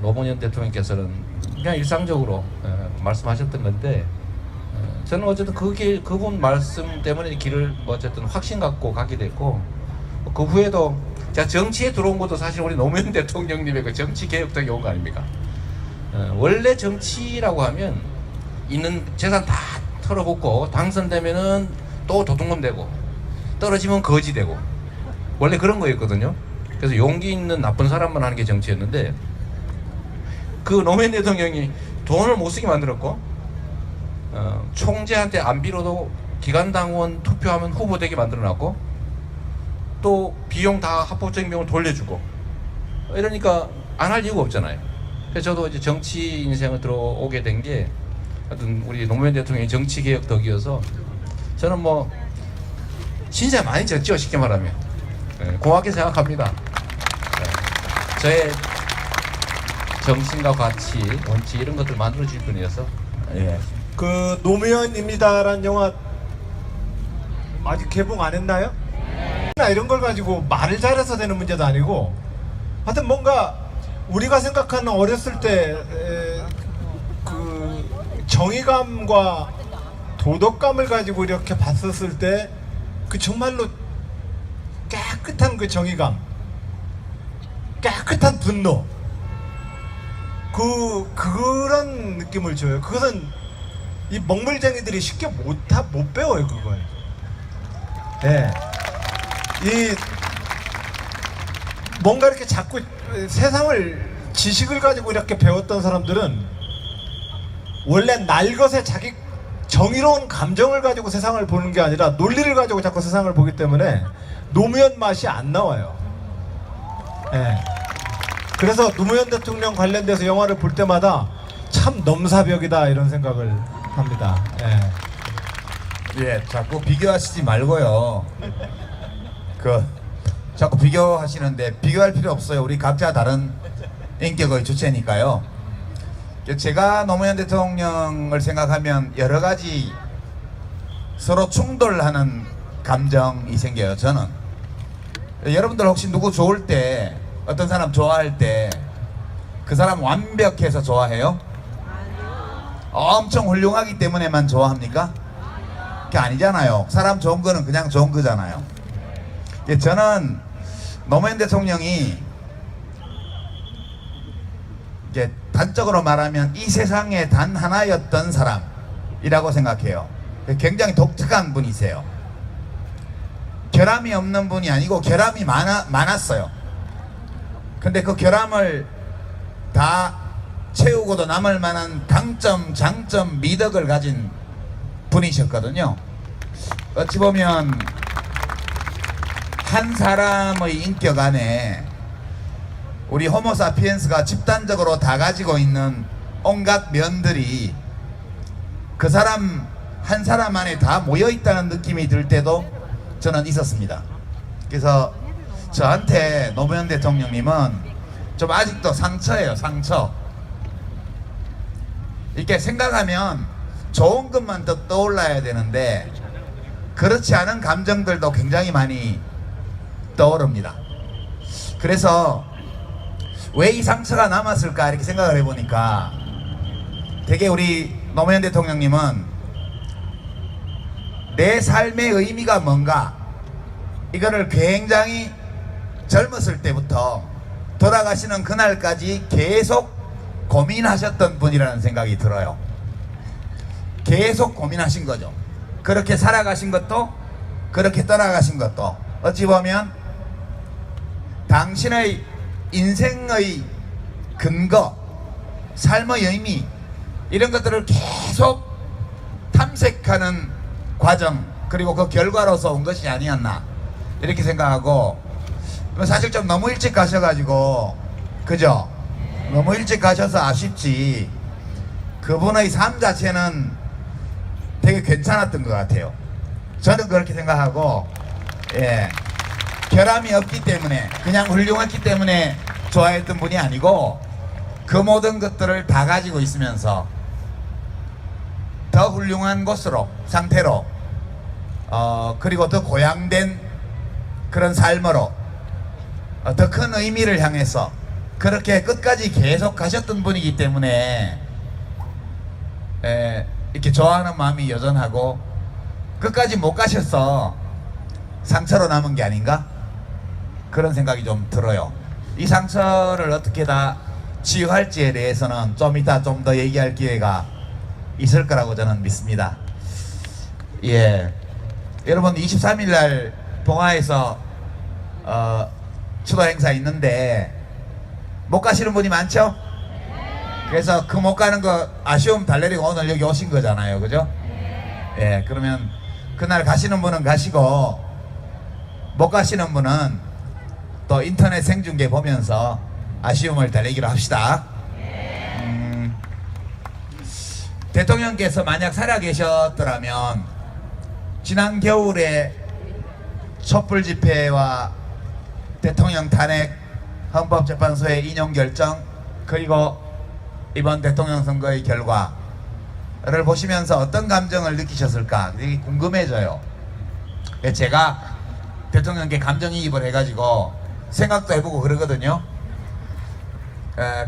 노무현 대통령께서는 그냥 일상적으로 말씀하셨던 건데 저는 어쨌든 그분 말씀 때문에 길을 뭐 어쨌든 확신 갖고 가게 됐고 그 후에도 제가 정치에 들어온 것도 사실 우리 노무현 대통령님의 그 정치 개혁 덕에 온 거 아닙니까? 원래 정치라고 하면 있는 재산 다 털어붓고 당선되면은 또 도둑놈 되고 떨어지면 거지 되고 원래 그런 거였거든요. 그래서 용기 있는 나쁜 사람만 하는 게 정치였는데 그 노무현 대통령이 돈을 못 쓰게 만들었고 총재한테 안 빌어도 기관당원 투표하면 후보 되게 만들어놨고 또 비용 다 합법적인 비용을 돌려주고 이러니까 안 할 이유가 없잖아요. 그래서 저도 이제 정치 인생을 들어오게 된 게 하여튼 우리 노무현 대통령의 정치 개혁 덕이어서 저는 뭐 진짜 많이 졌죠, 쉽게 말하면. 고맙게 생각합니다. 저의 정신과 가치, 원칙 이런 것들 만들어줄 분이어서 예. 그 노무현입니다라는 영화 아직 개봉 안 했나요? 이런 걸 가지고 말을 잘해서 되는 문제도 아니고 하여튼 뭔가 우리가 생각하는 어렸을 때 그 정의감과 도덕감을 가지고 이렇게 봤었을 때 그 정말로 깨끗한 그 정의감, 깨끗한 분노 그런 느낌을 줘요. 그것은 이 먹물쟁이들이 쉽게 못 배워요, 그걸. 예. 이 뭔가 이렇게 자꾸 세상을 지식을 가지고 이렇게 배웠던 사람들은 원래 날것에 자기 정의로운 감정을 가지고 세상을 보는 게 아니라 논리를 가지고 자꾸 세상을 보기 때문에 노무현 맛이 안 나와요. 예. 그래서 노무현 대통령 관련돼서 영화를 볼 때마다 참 넘사벽이다 이런 생각을 합니다. 예, 자꾸 비교하시지 말고요. 자꾸 비교하시는데 비교할 필요 없어요. 우리 각자 다른 인격의 주체니까요. 제가 노무현 대통령을 생각하면 여러 가지 서로 충돌하는 감정이 생겨요. 저는 여러분들 혹시 누구 좋을 때 어떤 사람 좋아할 때 그 사람 완벽해서 좋아해요? 엄청 훌륭하기 때문에만 좋아합니까? 그게 아니잖아요. 사람 좋은 거는 그냥 좋은 거잖아요. 저는 노무현 대통령이 이제 단적으로 말하면 이 세상에 단 하나였던 사람이라고 생각해요. 굉장히 독특한 분이세요. 결함이 없는 분이 아니고 결함이 많았어요. 근데 그 결함을 다 채우고도 남을 만한 강점, 장점, 미덕을 가진 분이셨거든요. 어찌 보면 한 사람의 인격 안에 우리 호모사피엔스가 집단적으로 다 가지고 있는 온갖 면들이 그 사람 한 사람 안에 다 모여 있다는 느낌이 들 때도 저는 있었습니다. 그래서 저한테 노무현 대통령님은 좀 아직도 상처예요. 상처. 이렇게 생각하면 좋은 것만 더 떠올라야 되는데 그렇지 않은 감정들도 굉장히 많이 떠오릅니다. 그래서 왜 이 상처가 남았을까 이렇게 생각을 해보니까 되게 우리 노무현 대통령님은 내 삶의 의미가 뭔가 이거를 굉장히 젊었을 때부터 돌아가시는 그날까지 계속 고민하셨던 분이라는 생각이 들어요. 계속 고민하신 거죠. 그렇게 살아가신 것도 그렇게 떠나가신 것도 어찌 보면 당신의 인생의 근거, 삶의 의미 이런 것들을 계속 탐색하는 과정 그리고 그 결과로서 온 것이 아니었나 이렇게 생각하고 사실 좀 너무 일찍 가셔가지고 그죠? 너무 일찍 가셔서 아쉽지 그분의 삶 자체는 되게 괜찮았던 것 같아요. 저는 그렇게 생각하고 예, 결함이 없기 때문에 그냥 훌륭했기 때문에 좋아했던 분이 아니고 그 모든 것들을 다 가지고 있으면서 더 훌륭한 곳으로 상태로 그리고 더 고양된 그런 삶으로 더 큰 의미를 향해서 그렇게 끝까지 계속 가셨던 분이기 때문에 이렇게 좋아하는 마음이 여전하고 끝까지 못 가셔서 상처로 남은 게 아닌가 그런 생각이 좀 들어요. 이 상처를 어떻게 다 치유할지에 대해서는 좀 이따 좀 더 얘기할 기회가 있을 거라고 저는 믿습니다. 예, 여러분 23일 날 봉화에서 추도 행사 있는데 못 가시는 분이 많죠? 그래서 그 못 가는 거 아쉬움 달래리고 오늘 여기 오신 거잖아요, 그죠? 예, 그러면 그날 가시는 분은 가시고 못 가시는 분은 또 인터넷 생중계 보면서 아쉬움을 달래기로 합시다. 대통령께서 만약 살아계셨더라면 지난 겨울에 촛불 집회와 대통령 탄핵 헌법재판소의 인용 결정 그리고 이번 대통령 선거의 결과를 보시면서 어떤 감정을 느끼셨을까 되게 궁금해져요. 제가 대통령께 감정이입을 해가지고 생각도 해보고 그러거든요.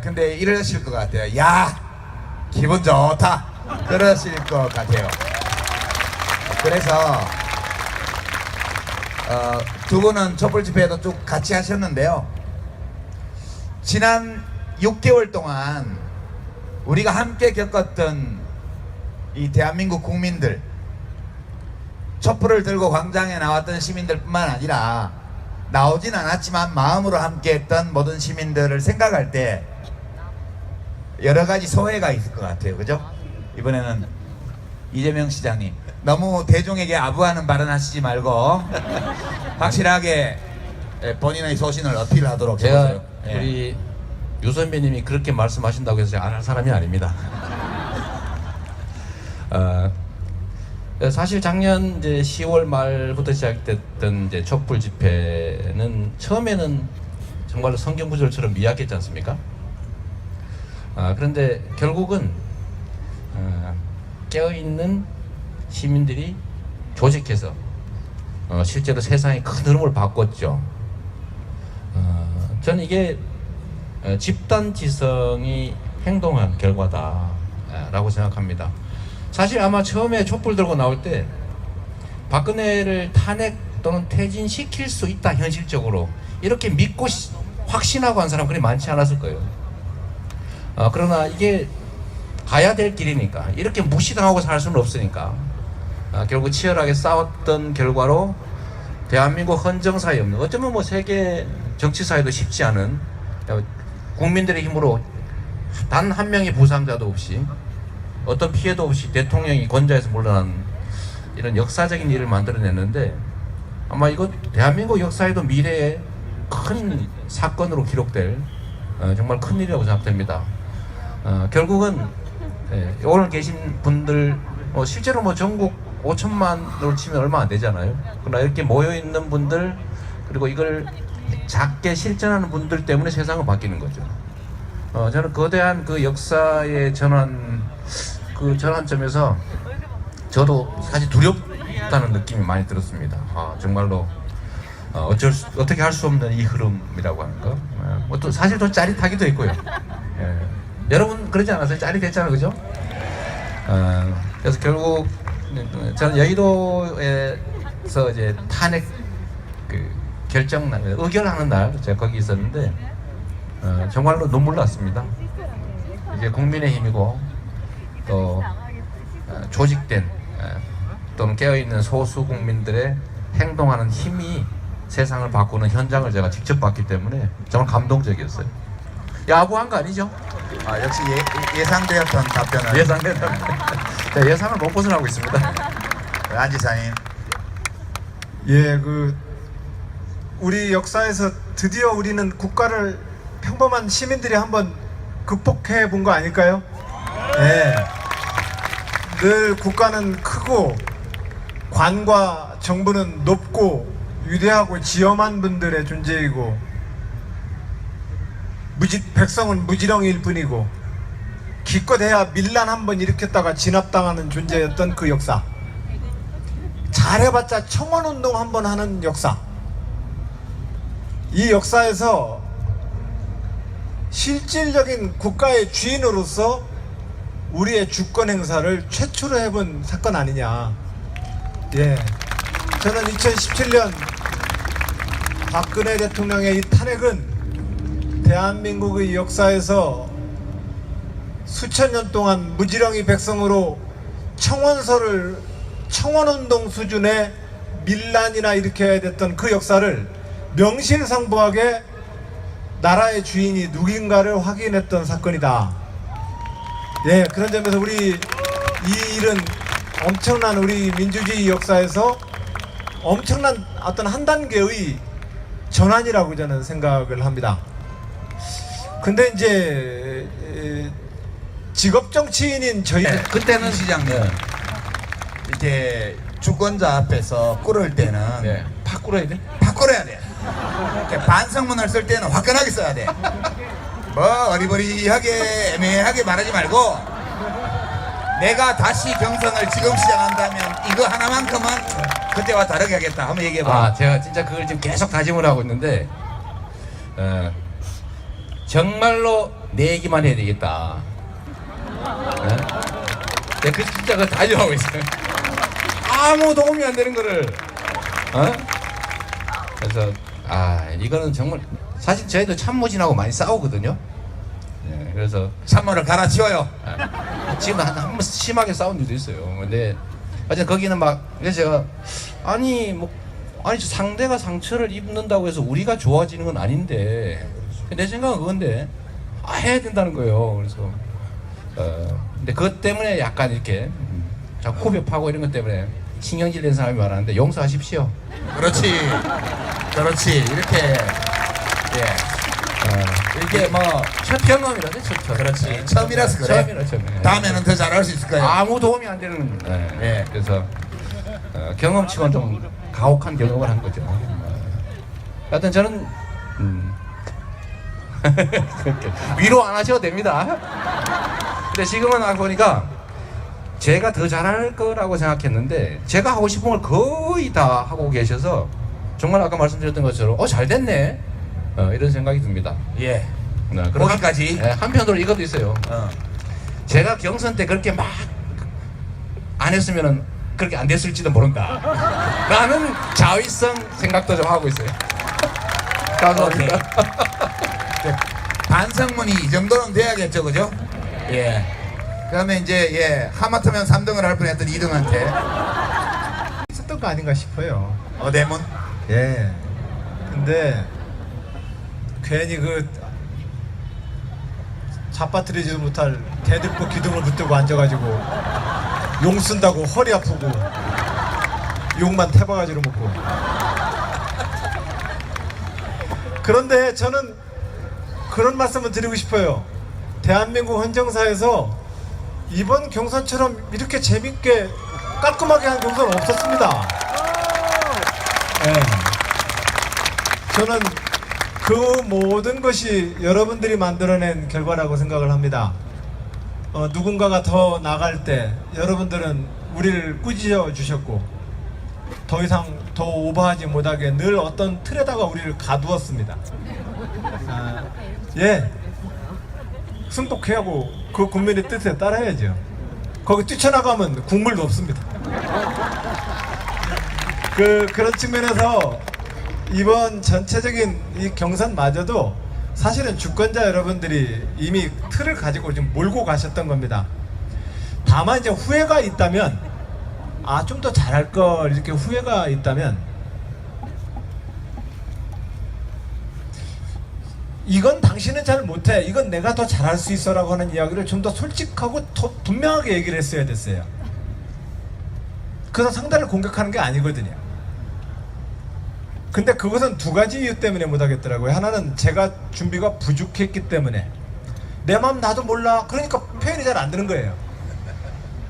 근데 이러실 것 같아요. 야, 기분 좋다 그러실 것 같아요. 그래서 두 분은 촛불 집회에도 쭉 같이 하셨는데요. 지난 6개월 동안 우리가 함께 겪었던 이 대한민국 국민들, 촛불을 들고 광장에 나왔던 시민들뿐만 아니라 나오진 않았지만 마음으로 함께했던 모든 시민들을 생각할 때 여러 가지 소회가 있을 것 같아요. 그죠? 이번에는 이재명 시장님 너무 대중에게 아부하는 발언 하시지 말고 확실하게 본인의 소신을 어필하도록 제가 해보세요. 예. 우리 유 선배님이 그렇게 말씀하신다고 해서 제가 안 할 사람이 아닙니다. 사실 작년 이제 10월 말부터 시작됐던 이제 촛불 집회는 처음에는 정말로 성경 구절처럼 미약했지 않습니까? 그런데 결국은 깨어있는 시민들이 조직해서 실제로 세상의 큰 흐름을 바꿨죠. 저는 이게 집단 지성이 행동한 결과다라고 생각합니다. 사실 아마 처음에 촛불 들고 나올 때 박근혜를 탄핵 또는 퇴진시킬 수 있다 현실적으로 이렇게 믿고 확신하고 한 사람 그리 많지 않았을 거예요. 그러나 이게 가야 될 길이니까 이렇게 무시당하고 살 수는 없으니까 결국 치열하게 싸웠던 결과로 대한민국 헌정사에 없는 어쩌면 뭐 세계 정치사에도 쉽지 않은 국민들의 힘으로 단 한 명의 부상자도 없이 어떤 피해도 없이 대통령이 권좌에서 물러난 이런 역사적인 일을 만들어냈는데 아마 이거 대한민국 역사에도 미래에 큰 사건으로 기록될 정말 큰 일이라고 생각됩니다. 결국은 오늘 계신 분들 실제로 뭐 전국 5천만으로 치면 얼마 안 되잖아요. 그러나 이렇게 모여 있는 분들 그리고 이걸 작게 실천하는 분들 때문에 세상은 바뀌는 거죠. 저는 거대한 그 역사의 그 전환점에서 저도 사실 두렵다는 느낌이 많이 들었습니다. 정말로 어떻게 할 수 없는 이 흐름이라고 하는 거. 또 사실 좀 짜릿하기도 했고요. 여러분 그러지 않았어요? 짜릿했잖아요, 그죠? 그래서 결국 저는 여의도에서 이제 탄핵 의결하는 날 제가 거기 있었는데 정말로 눈물 났습니다. 이제 국민의힘이고 또 조직된 또는 깨어있는 소수 국민들의 행동하는 힘이 세상을 바꾸는 현장을 제가 직접 봤기 때문에 정말 감동적이었어요. 야구한 거 아니죠? 역시 예상되었던 답변을. 예상됐다. 예상을 못 벗어나고 있습니다. 안 지사님. 예, 우리 역사에서 드디어 우리는 국가를 평범한 시민들이 한번 극복해 본 거 아닐까요? 예. 늘 국가는 크고 관과 정부는 높고 위대하고 지엄한 분들의 존재이고 백성은 무지렁이일 뿐이고 기껏해야 밀란 한번 일으켰다가 진압당하는 존재였던 그 역사. 잘해봤자 청원운동 한번 하는 역사. 이 역사에서 실질적인 국가의 주인으로서 우리의 주권 행사를 최초로 해본 사건 아니냐. 예, 저는 2017년 박근혜 대통령의 이 탄핵은 대한민국의 역사에서 수천 년 동안 무지렁이 백성으로 청원운동 수준의 밀란이나 일으켜야 됐던 그 역사를 명실상부하게 나라의 주인이 누군가를 확인했던 사건이다. 예, 그런 점에서 이 일은 엄청난 우리 민주주의 역사에서 엄청난 어떤 한 단계의 전환이라고 저는 생각을 합니다. 근데 이제 직업 정치인인 저희들 그때는 시장님 이렇게 주권자 앞에서 꿇을 때는 팍 꿇어야 돼? 팍 꿇어야 돼. 이렇게 반성문을 쓸 때는 화끈하게 써야 돼. 뭐 어리버리하게 애매하게 말하지 말고 내가 다시 경선을 지금 시작한다면 이거 하나만큼은 그때와 다르게 하겠다. 한번 얘기해봐. 제가 진짜 그걸 지금 계속 다짐을 하고 있는데 정말로 내 얘기만 해야 되겠다. 내가 진짜 그거 다짐하고 있어요. 아무 도움이 안 되는 거를. 그래서 이거는 정말 사실 저희도 참모진하고 많이 싸우거든요. 그래서 참모를 갈아치워요. 지금 한번 심하게 싸운 일도 있어요. 근데 어쨌든 거기는 그래서 제가 아니 상대가 상처를 입는다고 해서 우리가 좋아지는 건 아닌데 내 생각은 그건데 해야 된다는 거예요. 그래서 근데 그것 때문에 약간 이렇게 자꾸 코뼈 파고 이런 것 때문에 신경질 낸 사람이 많았는데 용서하십시오. 그렇지 이렇게 이렇게 첫 경험이라서 첫 그렇지 처음이라서 그래. 처음이라. 다음에는 더 잘할 수 있을 거예요. 아무 도움이 안 되는. 그래서 경험치고는 좀 가혹한 경험을 한 거죠. 하여튼 저는 위로 안 하셔도 됩니다. 근데 지금은 보니까 제가 더 잘할 거라고 생각했는데 제가 하고 싶은 걸 거의 다 하고 계셔서 정말 아까 말씀드렸던 것처럼 잘 됐네 이런 생각이 듭니다. 예. 거기까지. 한편으로 이것도 있어요. 제가 경선 때 그렇게 막 안 했으면은 그렇게 안 됐을지도 모른다 라는 자위성 생각도 좀 하고 있어요. 감사합니다. 반성문이 이 정도는 돼야겠죠, 그죠? 예. 그다음에 이제 하마터면 3등을 할 뻔했던 2등한테 있었던 거 아닌가 싶어요. 어대문. 예. 근데 괜히 잡아뜨리지도 못할 대들보 기둥을 붙들고 앉아가지고 용 쓴다고 허리 아프고 욕만 태바가지로 먹고. 그런데 저는 그런 말씀을 드리고 싶어요. 대한민국 헌정사에서 이번 경선처럼 이렇게 재밌게 깔끔하게 한 경선은 없었습니다. 예. 저는 그 모든 것이 여러분들이 만들어낸 결과라고 생각을 합니다. 누군가가 더 나갈 때 여러분들은 우리를 꾸짖어 주셨고 더 이상 더 오버하지 못하게 늘 어떤 틀에다가 우리를 가두었습니다. 예, 승복해하고 그 국민의 뜻에 따라야죠. 거기 뛰쳐나가면 국물도 없습니다. 그런 측면에서 이번 전체적인 이 경선마저도 사실은 주권자 여러분들이 이미 틀을 가지고 지금 몰고 가셨던 겁니다. 다만 이제 후회가 있다면, 좀 더 잘할 걸 이렇게 후회가 있다면, 이건 당신은 잘 못해, 이건 내가 더 잘할 수 있어라고 하는 이야기를 좀 더 솔직하고 더 분명하게 얘기를 했어야 됐어요. 그래서 상대를 공격하는 게 아니거든요. 근데 그것은 두 가지 이유 때문에 못하겠더라고요. 하나는 제가 준비가 부족했기 때문에, 내 마음 나도 몰라, 그러니까 표현이 잘 안 되는 거예요.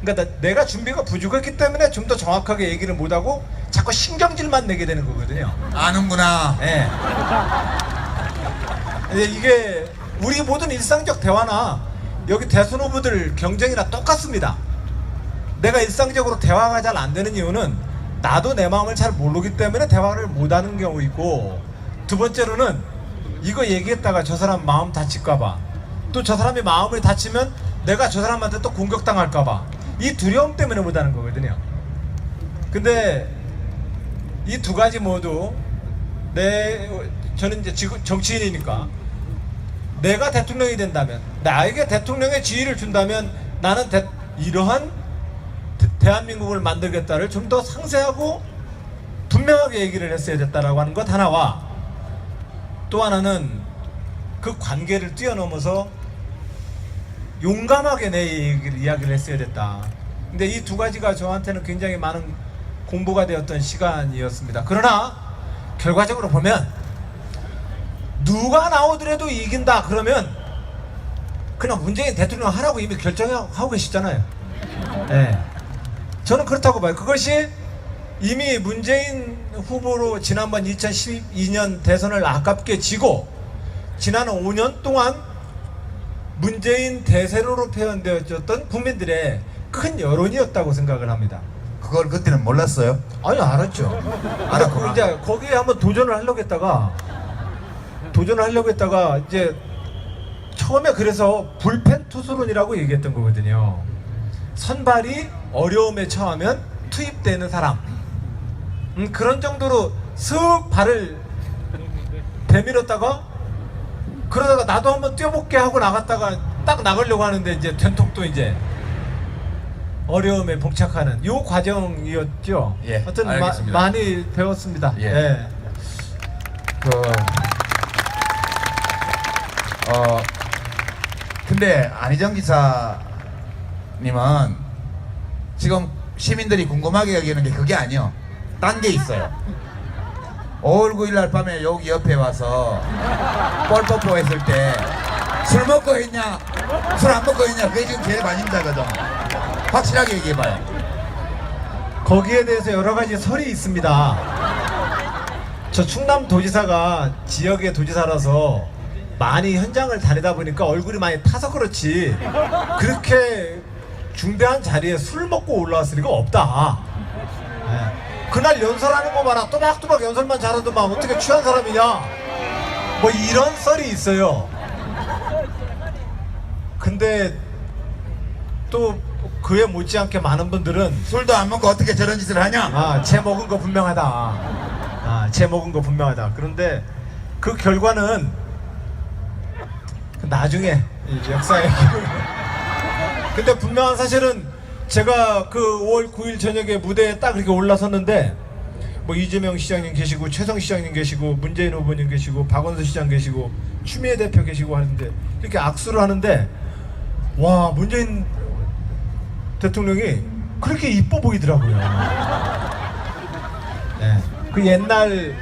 그러니까 내가 준비가 부족했기 때문에 좀 더 정확하게 얘기를 못하고 자꾸 신경질만 내게 되는 거거든요. 아는구나. 네. 이게 우리 모든 일상적 대화나 여기 대선 후보들 경쟁이나 똑같습니다. 내가 일상적으로 대화가 잘 안 되는 이유는 나도 내 마음을 잘 모르기 때문에 대화를 못하는 경우 있고, 두 번째로는 이거 얘기했다가 저 사람 마음 다칠까봐, 또 저 사람이 마음을 다치면 내가 저 사람한테 또 공격당할까봐, 이 두려움 때문에 못하는 거거든요. 근데 이 두 가지 모두 저는 이제 지금 정치인이니까 내가 대통령이 된다면, 나에게 대통령의 지위를 준다면 나는 이러한 대한민국을 만들겠다를 좀 더 상세하고 분명하게 얘기를 했어야 됐다라고 하는 것 하나와, 또 하나는 그 관계를 뛰어넘어서 용감하게 내 이야기를 했어야 됐다. 근데 이 두 가지가 저한테는 굉장히 많은 공부가 되었던 시간이었습니다. 그러나 결과적으로 보면 누가 나오더라도 이긴다 그러면 그냥 문재인 대통령 하라고 이미 결정하고 계시잖아요. 네. 저는 그렇다고 봐요. 그것이 이미 문재인 후보로 지난번 2012년 대선을 아깝게 지고 지난 5년 동안 문재인 대세로로 표현되어졌던 국민들의 큰 여론이었다고 생각을 합니다. 그걸 그때는 몰랐어요? 아니, 알았죠. 알았구나. 이제 거기에 한번 도전을 하려고 했다가 이제 처음에 그래서 불펜 투수론이라고 얘기했던 거거든요. 선발이 어려움에 처하면 투입되는 사람, 그런 정도로 슥 발을 대밀었다가 그러다가 나도 한번 뛰어볼게 하고 나갔다가 딱 나가려고 하는데 이제 된통또 이제 어려움에 봉착하는 요 과정이었죠. 예, 하여튼 알겠습니다. 많이 배웠습니다. 예. 예. 근데 안희정 기사님은 지금 시민들이 궁금하게 여기는 게 그게 아니요. 딴 게 있어요. 5월 9일 날 밤에 여기 옆에 와서 뻘뽀뽀 했을 때 술 먹고 했냐, 술 안 먹고 했냐, 그게 지금 제일 관심사거든. 확실하게 얘기해봐요. 거기에 대해서 여러 가지 설이 있습니다. 저 충남도지사가 지역의 도지사라서 많이 현장을 다니다 보니까 얼굴이 많이 타서 그렇지 그렇게 중대한 자리에 술 먹고 올라왔을 리가 없다. 네. 그날 연설하는 거 봐라, 또박또박 연설만 잘하더만 어떻게 취한 사람이냐, 뭐 이런 썰이 있어요. 근데 또 그에 못지않게 많은 분들은 술도 안 먹고 어떻게 저런 짓을 하냐? 쟤 먹은 거 분명하다. 쟤 먹은 거 분명하다. 그런데 그 결과는 나중에 이제 역사에 근데 분명한 사실은 제가 그 5월 9일 저녁에 무대에 딱 이렇게 올라섰는데 뭐 이재명 시장님 계시고 최성 시장님 계시고 문재인 후보님 계시고 박원순 시장 계시고 추미애 대표 계시고 하는데 이렇게 악수를 하는데, 와, 문재인 대통령이 그렇게 이뻐 보이더라고요. 네. 그 옛날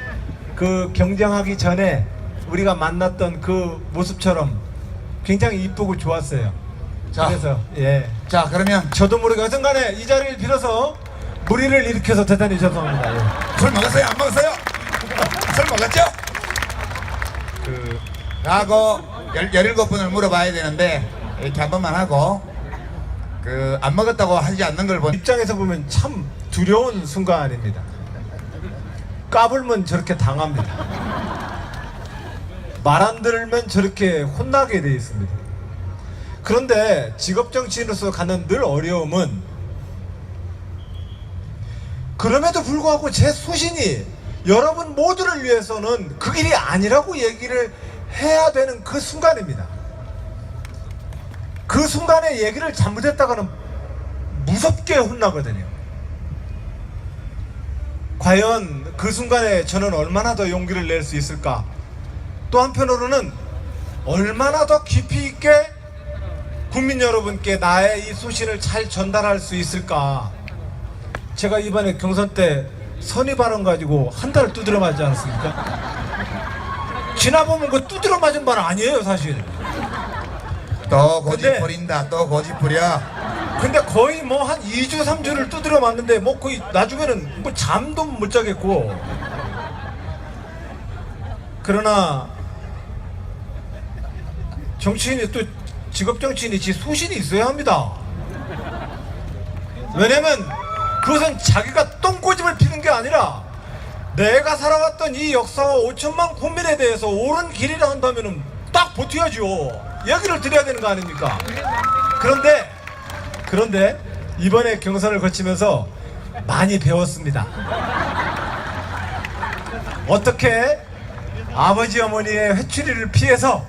그 경쟁하기 전에 우리가 만났던 그 모습처럼 굉장히 이쁘고 좋았어요. 자, 그래서 예, 자, 그러면 저도 모르게 어쨌간에 이 자리를 빌어서 무리를 일으켜서 대단히 죄송합니다. 예. 술 먹었어요? 안 먹었어요? 술 먹었죠? 라고 17번을 물어봐야 되는데 이렇게 한 번만 하고 그 안 먹었다고 하지 않는 걸 보니 입장에서 보면 참 두려운 순간입니다. 까불면 저렇게 당합니다. 말 안 들으면 저렇게 혼나게 돼 있습니다. 그런데 직업 정치인으로서 갖는 늘 어려움은 그럼에도 불구하고 제 소신이 여러분 모두를 위해서는 그 길이 아니라고 얘기를 해야 되는 그 순간입니다. 그 순간에 얘기를 잘못했다가는 무섭게 혼나거든요. 과연 그 순간에 저는 얼마나 더 용기를 낼 수 있을까? 또 한편으로는 얼마나 더 깊이 있게 국민 여러분께 나의 이 소신을 잘 전달할 수 있을까? 제가 이번에 경선 때 선의 발언 가지고 한 달 두드려 맞지 않았습니까? 지나보면 그 두드려 맞은 말 아니에요, 사실. 또 고집 근데- 부린다 또 고집 부려. 근데 거의 뭐 한 2주 3주를 두드려 맞는데 뭐 거의 나중에는 뭐 잠도 못 자겠고. 그러나 정치인이 또 직업 정치인이 지 소신이 있어야 합니다. 왜냐면 그것은 자기가 똥꼬집을 피는 게 아니라 내가 살아왔던 이 역사와 5천만 국민에 대해서 옳은 길이라 한다면은 딱 버텨야죠. 얘기를 드려야 되는 거 아닙니까? 그런데 이번에 경선을 거치면서 많이 배웠습니다. 어떻게 아버지 어머니의 회초리를 피해서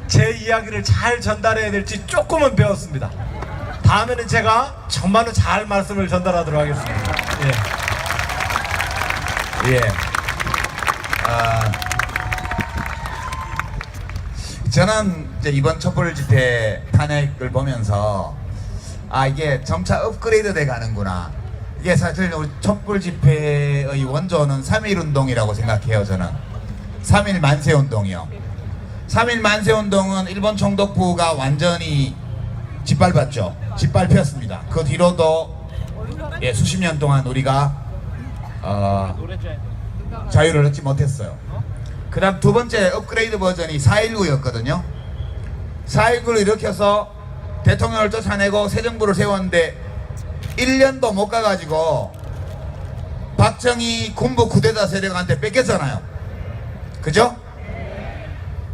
제 이야기를 잘 전달해야 될지 조금은 배웠습니다. 다음에는 제가 정말로 잘 말씀을 전달하도록 하겠습니다. 예. 저는 이제 이번 촛불 집회 탄핵을 보면서 이게 점차 업그레이드 돼 가는구나. 이게 사실 우리 촛불 집회의 원조는 3.1 운동이라고 생각해요. 저는 3.1 만세 운동이요. 3.1 만세 운동은 일본 총독부가 완전히 짓밟았죠. 짓밟혔습니다. 그 뒤로도 수십 년 동안 우리가 자유를 얻지 못했어요. 그 다음 두 번째 업그레이드 버전이 4.19였거든요. 4.19를 일으켜서 대통령을 쫓아내고 새 정부를 세웠는데 1년도 못 가가지고 박정희 군부 쿠데타 세력한테 뺏겼잖아요. 그죠?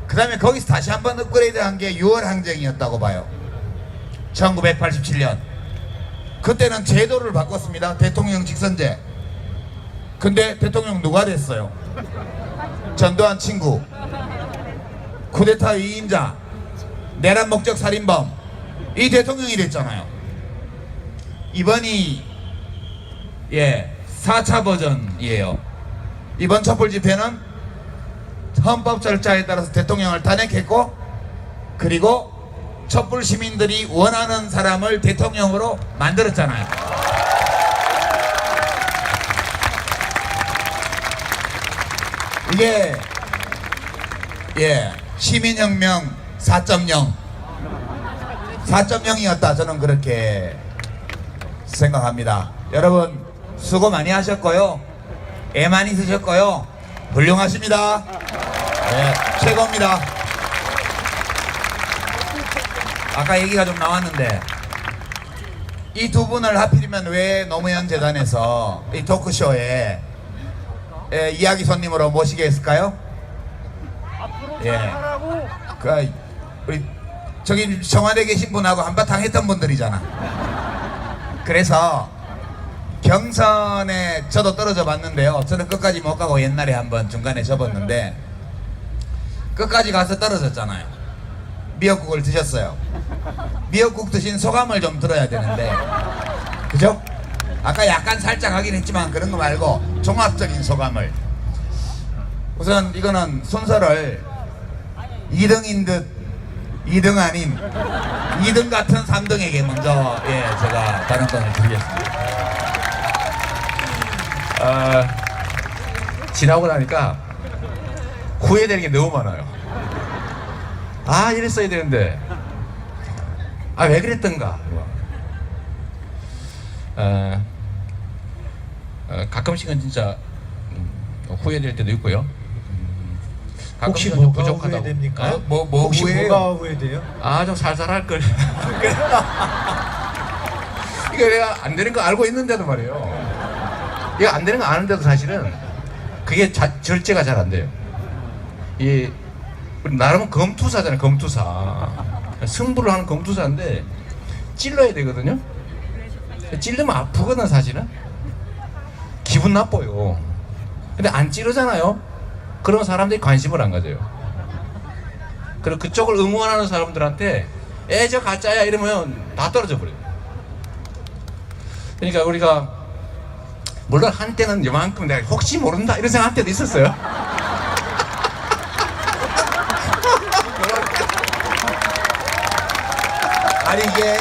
그 다음에 거기서 다시 한번 업그레이드 한 게 6월 항쟁이었다고 봐요. 1987년. 그때는 제도를 바꿨습니다. 대통령 직선제. 근데 대통령 누가 됐어요? 전두환 친구, 쿠데타 위임자, 내란 목적 살인범, 이 대통령이 됐잖아요. 이번이 4차 버전이에요. 이번 촛불 집회는 헌법 절차에 따라서 대통령을 탄핵했고, 그리고 촛불 시민들이 원하는 사람을 대통령으로 만들었잖아요. 이게 시민혁명 4.0이었다 저는 그렇게 생각합니다. 여러분 수고 많이 하셨고요. 애 많이 쓰셨고요. 훌륭하십니다. 최고입니다. 아까 얘기가 좀 나왔는데 이 두 분을 하필이면 왜 노무현 재단에서 이 토크쇼에 이야기 손님으로 모시게 했을까요? 그 우리 저기 청와대에 계신 분하고 한바탕 했던 분들이잖아. 그래서 경선에 저도 떨어져 봤는데요. 저는 끝까지 못 가고 옛날에 한번 중간에 접었는데 끝까지 가서 떨어졌잖아요. 미역국을 드셨어요. 미역국 드신 소감을 좀 들어야 되는데, 그죠? 아까 약간 살짝 하긴 했지만 그런 거 말고 종합적인 소감을. 우선 이거는 순서를 2등인 듯 2등 아닌 2등 같은 3등에게 먼저 제가 발언권을 드리겠습니다. 지나고 나니까 후회되는 게 너무 많아요. 이랬어야 되는데 왜 그랬던가. 가끔씩은 진짜 후회될 때도 있고요. 가끔 혹시 좀 뭐가 부족하다고. 후회됩니까? 어? 뭐 혹시 후회해요? 뭐가 후회돼요? 아, 좀 살살할 걸. 이거 내가 안 되는 거 알고 있는데도 말이에요. 이거 안 되는 거 아는데도 사실은 그게 절제가 잘 안 돼요. 이 우리 나름은 검투사잖아요. 검투사. 승부를 하는 검투사인데 찔러야 되거든요. 찔르면 아프거든 사실은. 기분 나빠요. 근데 안 찌르잖아요. 그런 사람들이 관심을 안 가져요. 그리고 그쪽을 응원하는 사람들한테 저 가짜야 이러면 다 떨어져 버려요. 그러니까 우리가 물론 한때는 이만큼 내가 혹시 모른다 이런 생각 할 때도 있었어요. 아니 이게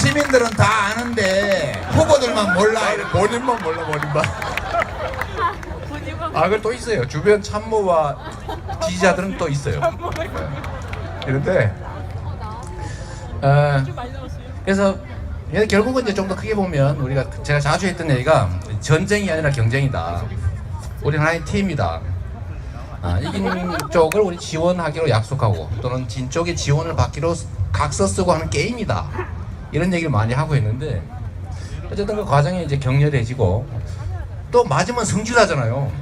시민들은 다 아는데 후보들만 몰라. 본인만 몰라 본인만. 아, 그걸 또 있어요. 주변 참모와 지지자들은 또 있어요. 그런데 그래서 결국은 이제 좀 더 크게 보면 우리가 제가 자주 했던 얘기가 전쟁이 아니라 경쟁이다. 우리는 하나의 팀이다. 이긴 쪽을 우리 지원하기로 약속하고 또는 진 쪽의 지원을 받기로 각서 쓰고 하는 게임이다. 이런 얘기를 많이 하고 있는데 어쨌든 그 과정이 이제 격렬해지고 또 맞으면 성질나잖아요.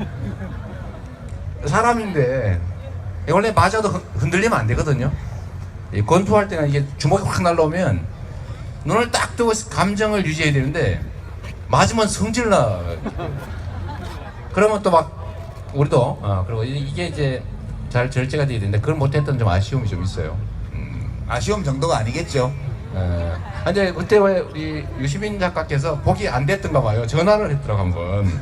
사람인데 원래 맞아도 흔들리면 안 되거든요. 권투할 때는 이게 주먹이 확 날라오면 눈을 딱 뜨고 감정을 유지해야 되는데 맞으면 성질나. 그러면 또 막 우리도 그리고 이게 이제 잘 절제가 돼야 되는데 그걸 못했던 좀 아쉬움이 좀 있어요. 아쉬움 정도가 아니겠죠. 근데 그때 왜 우리 유시민 작가께서 복이 안 됐던가 봐요. 전화를 했더라고 한번.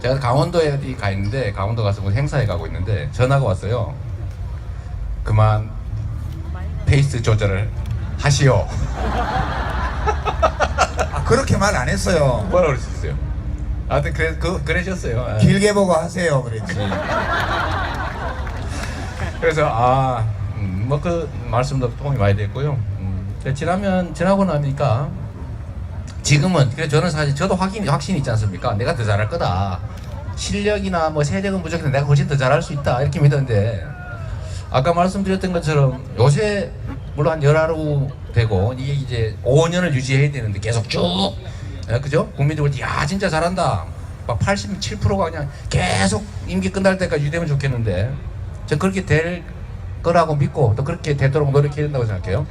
제가 강원도에 어디 가 있는데 강원도 가서 무슨 행사에 가고 있는데 전화가 왔어요. 그만 페이스 조절을 하시오. 그렇게 말 안 했어요. 뭐라 그럴 수 있어요. 하여튼 그러셨어요. 길게 보고 하세요 그랬지. 그래서 뭐 그 말씀도 도움이 많이 됐고요. 지나고 나니까 지금은 그래 저는 사실 저도 확신이 있지 않습니까? 내가 더 잘할 거다. 실력이나 뭐 세력은 부족해도 내가 훨씬 더 잘할 수 있다 이렇게 믿었는데 아까 말씀드렸던 것처럼 요새 물론 한 열하루 되고 이게 이제 5년을 유지해야 되는데 계속 쭉 그죠? 국민들이 야 진짜 잘한다. 막 87%가 그냥 계속 임기 끝날 때까지 유지되면 좋겠는데 저 그렇게 될 거라고 믿고 또 그렇게 되도록 노력해야 된다고 생각해요.